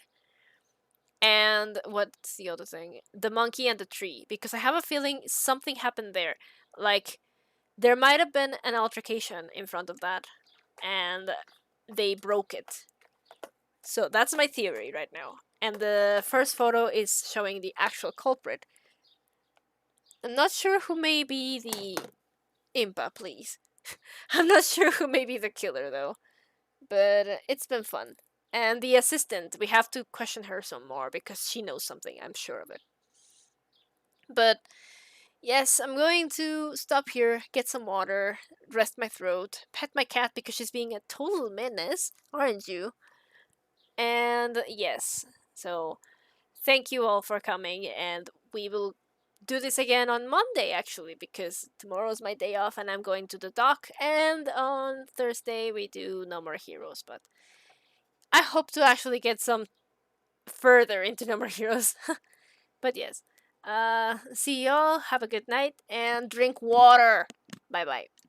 A: And what's the other thing? The monkey and the tree, because I have a feeling something happened there. Like, there might have been an altercation in front of that, and they broke it. So that's my theory right now. And the first photo is showing the actual culprit. I'm not sure who may be the... Impa, please. I'm not sure who may be the killer, though. But it's been fun. And the assistant, we have to question her some more, because she knows something, I'm sure of it. But... yes, I'm going to stop here, get some water, rest my throat, pet my cat because she's being a total menace, aren't you? And yes, so thank you all for coming, and we will do this again on Monday, actually, because tomorrow's my day off and I'm going to the dock. And on Thursday, we do No More Heroes. But I hope to actually get some further into No More Heroes. But yes. See y'all. Have a good night and drink water. Bye bye.